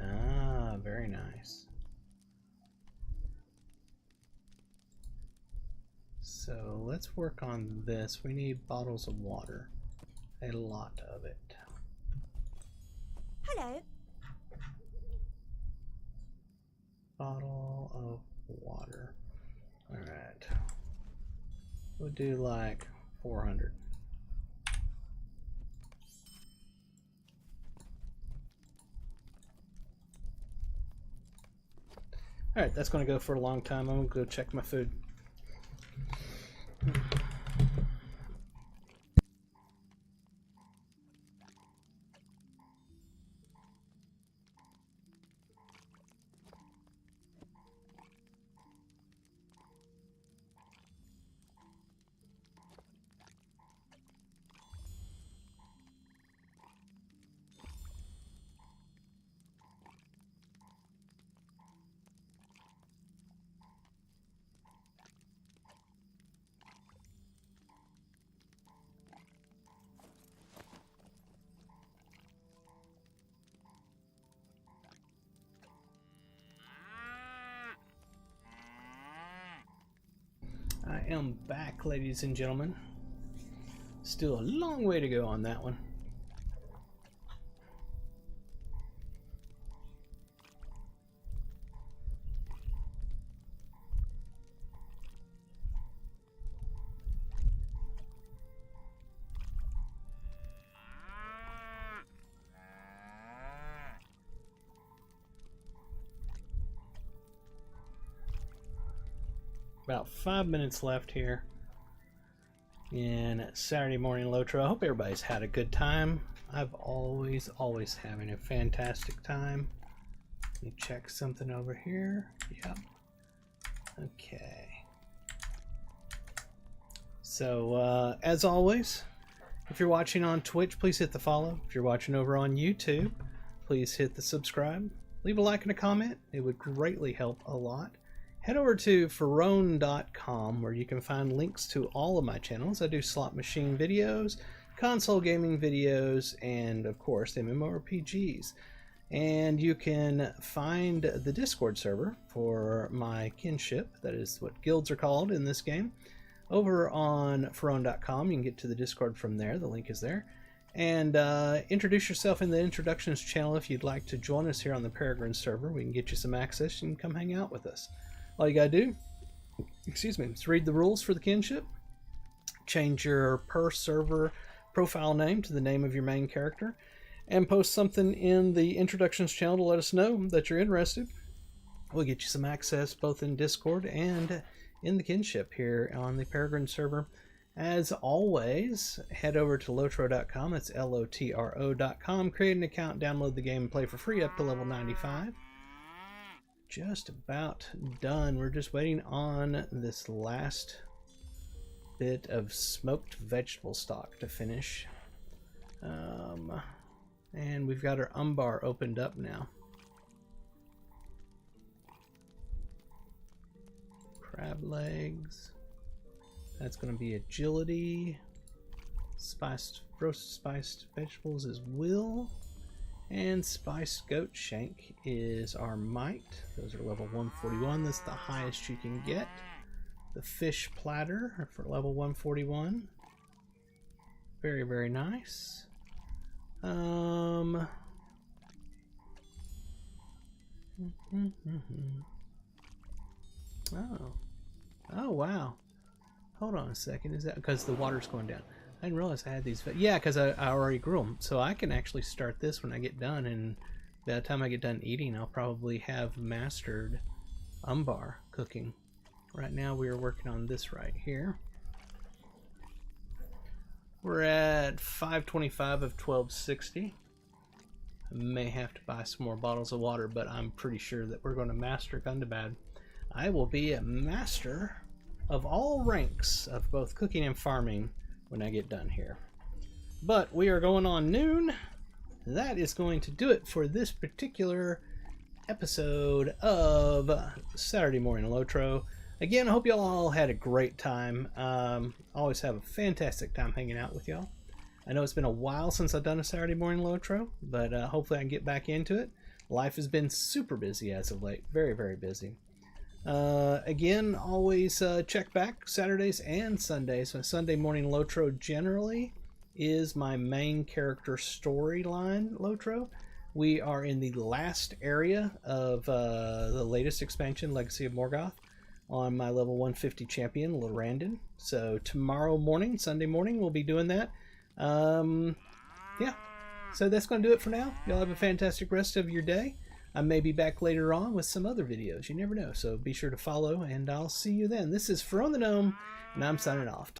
Ah, very nice. So let's work on this. We need bottles of water. A lot of it.
Hello.
Bottle of water. Alright. We'll do like 400. Alright, that's going to go for a long time. I'm going to go check my food. am back, ladies and gentlemen. Still a long way to go on that one. About 5 minutes left here in Saturday morning LOTRO. I hope everybody's had a good time. I've always having a fantastic time. Let me check something over here. Yep. Okay. So as always, if you're watching on Twitch, please hit the follow. If you're watching over on YouTube, please hit the subscribe. Leave a like and a comment. It would greatly help a lot. Head over to Ferone.com where you can find links to all of my channels. I do slot machine videos, console gaming videos, and of course MMORPGs. And you can find the Discord server for my kinship, that is what guilds are called in this game, over on Ferone.com. You can get to the Discord from there, the link is there. And introduce yourself in the introductions channel if you'd like to join us here on the Peregrine server. We can get you some access and come hang out with us. All you gotta do, excuse me, is read the rules for the kinship, change your per server profile name to the name of your main character, and post something in the introductions channel to let us know that you're interested. We'll get you some access both in Discord and in the kinship here on the Peregrine server. As always, head over to LOTRO.com, that's LOTRO.com, create an account, download the game, and play for free up to level 95. Just about done. We're just waiting on this last bit of smoked vegetable stock to finish. And we've got our umbar opened up now. Crab legs. That's going to be agility. Roasted spiced vegetables is will. And spiced goat shank is our might. Those are level 141. That's the highest you can get. The fish platter for level 141. Very, very nice. Oh. Oh, wow. Hold on a second. Is that because the water's going down? I didn't realize I had these. Yeah, because I already grew them. So I can actually start this when I get done. And by the time I get done eating, I'll probably have mastered umbar cooking. Right now we are working on this right here. We're at 525 of 1260. I may have to buy some more bottles of water, but I'm pretty sure that we're going to master Gundabad. I will be a master of all ranks of both cooking and farming when I get done here. But we are going on noon. That is going to do it for this particular episode of Saturday Morning LOTRO. Again, I hope y'all all had a great time. Always have a fantastic time hanging out with y'all. I know it's been a while since I've done a Saturday Morning LOTRO, but hopefully I can get back into it. Life has been super busy as of late. Very, very busy. Again, always check back Saturdays and Sundays. So Sunday Morning LOTRO generally is my main character storyline LOTRO. We are in the last area of the latest expansion, Legacy of Morgoth, on my level 150 champion, Lorandon. So tomorrow morning, Sunday morning, we'll be doing that. Yeah, so that's going to do it for now. Y'all have a fantastic rest of your day. I may be back later on with some other videos. You never know. So be sure to follow, and I'll see you then. This is Ferone the Gnome, and I'm signing off.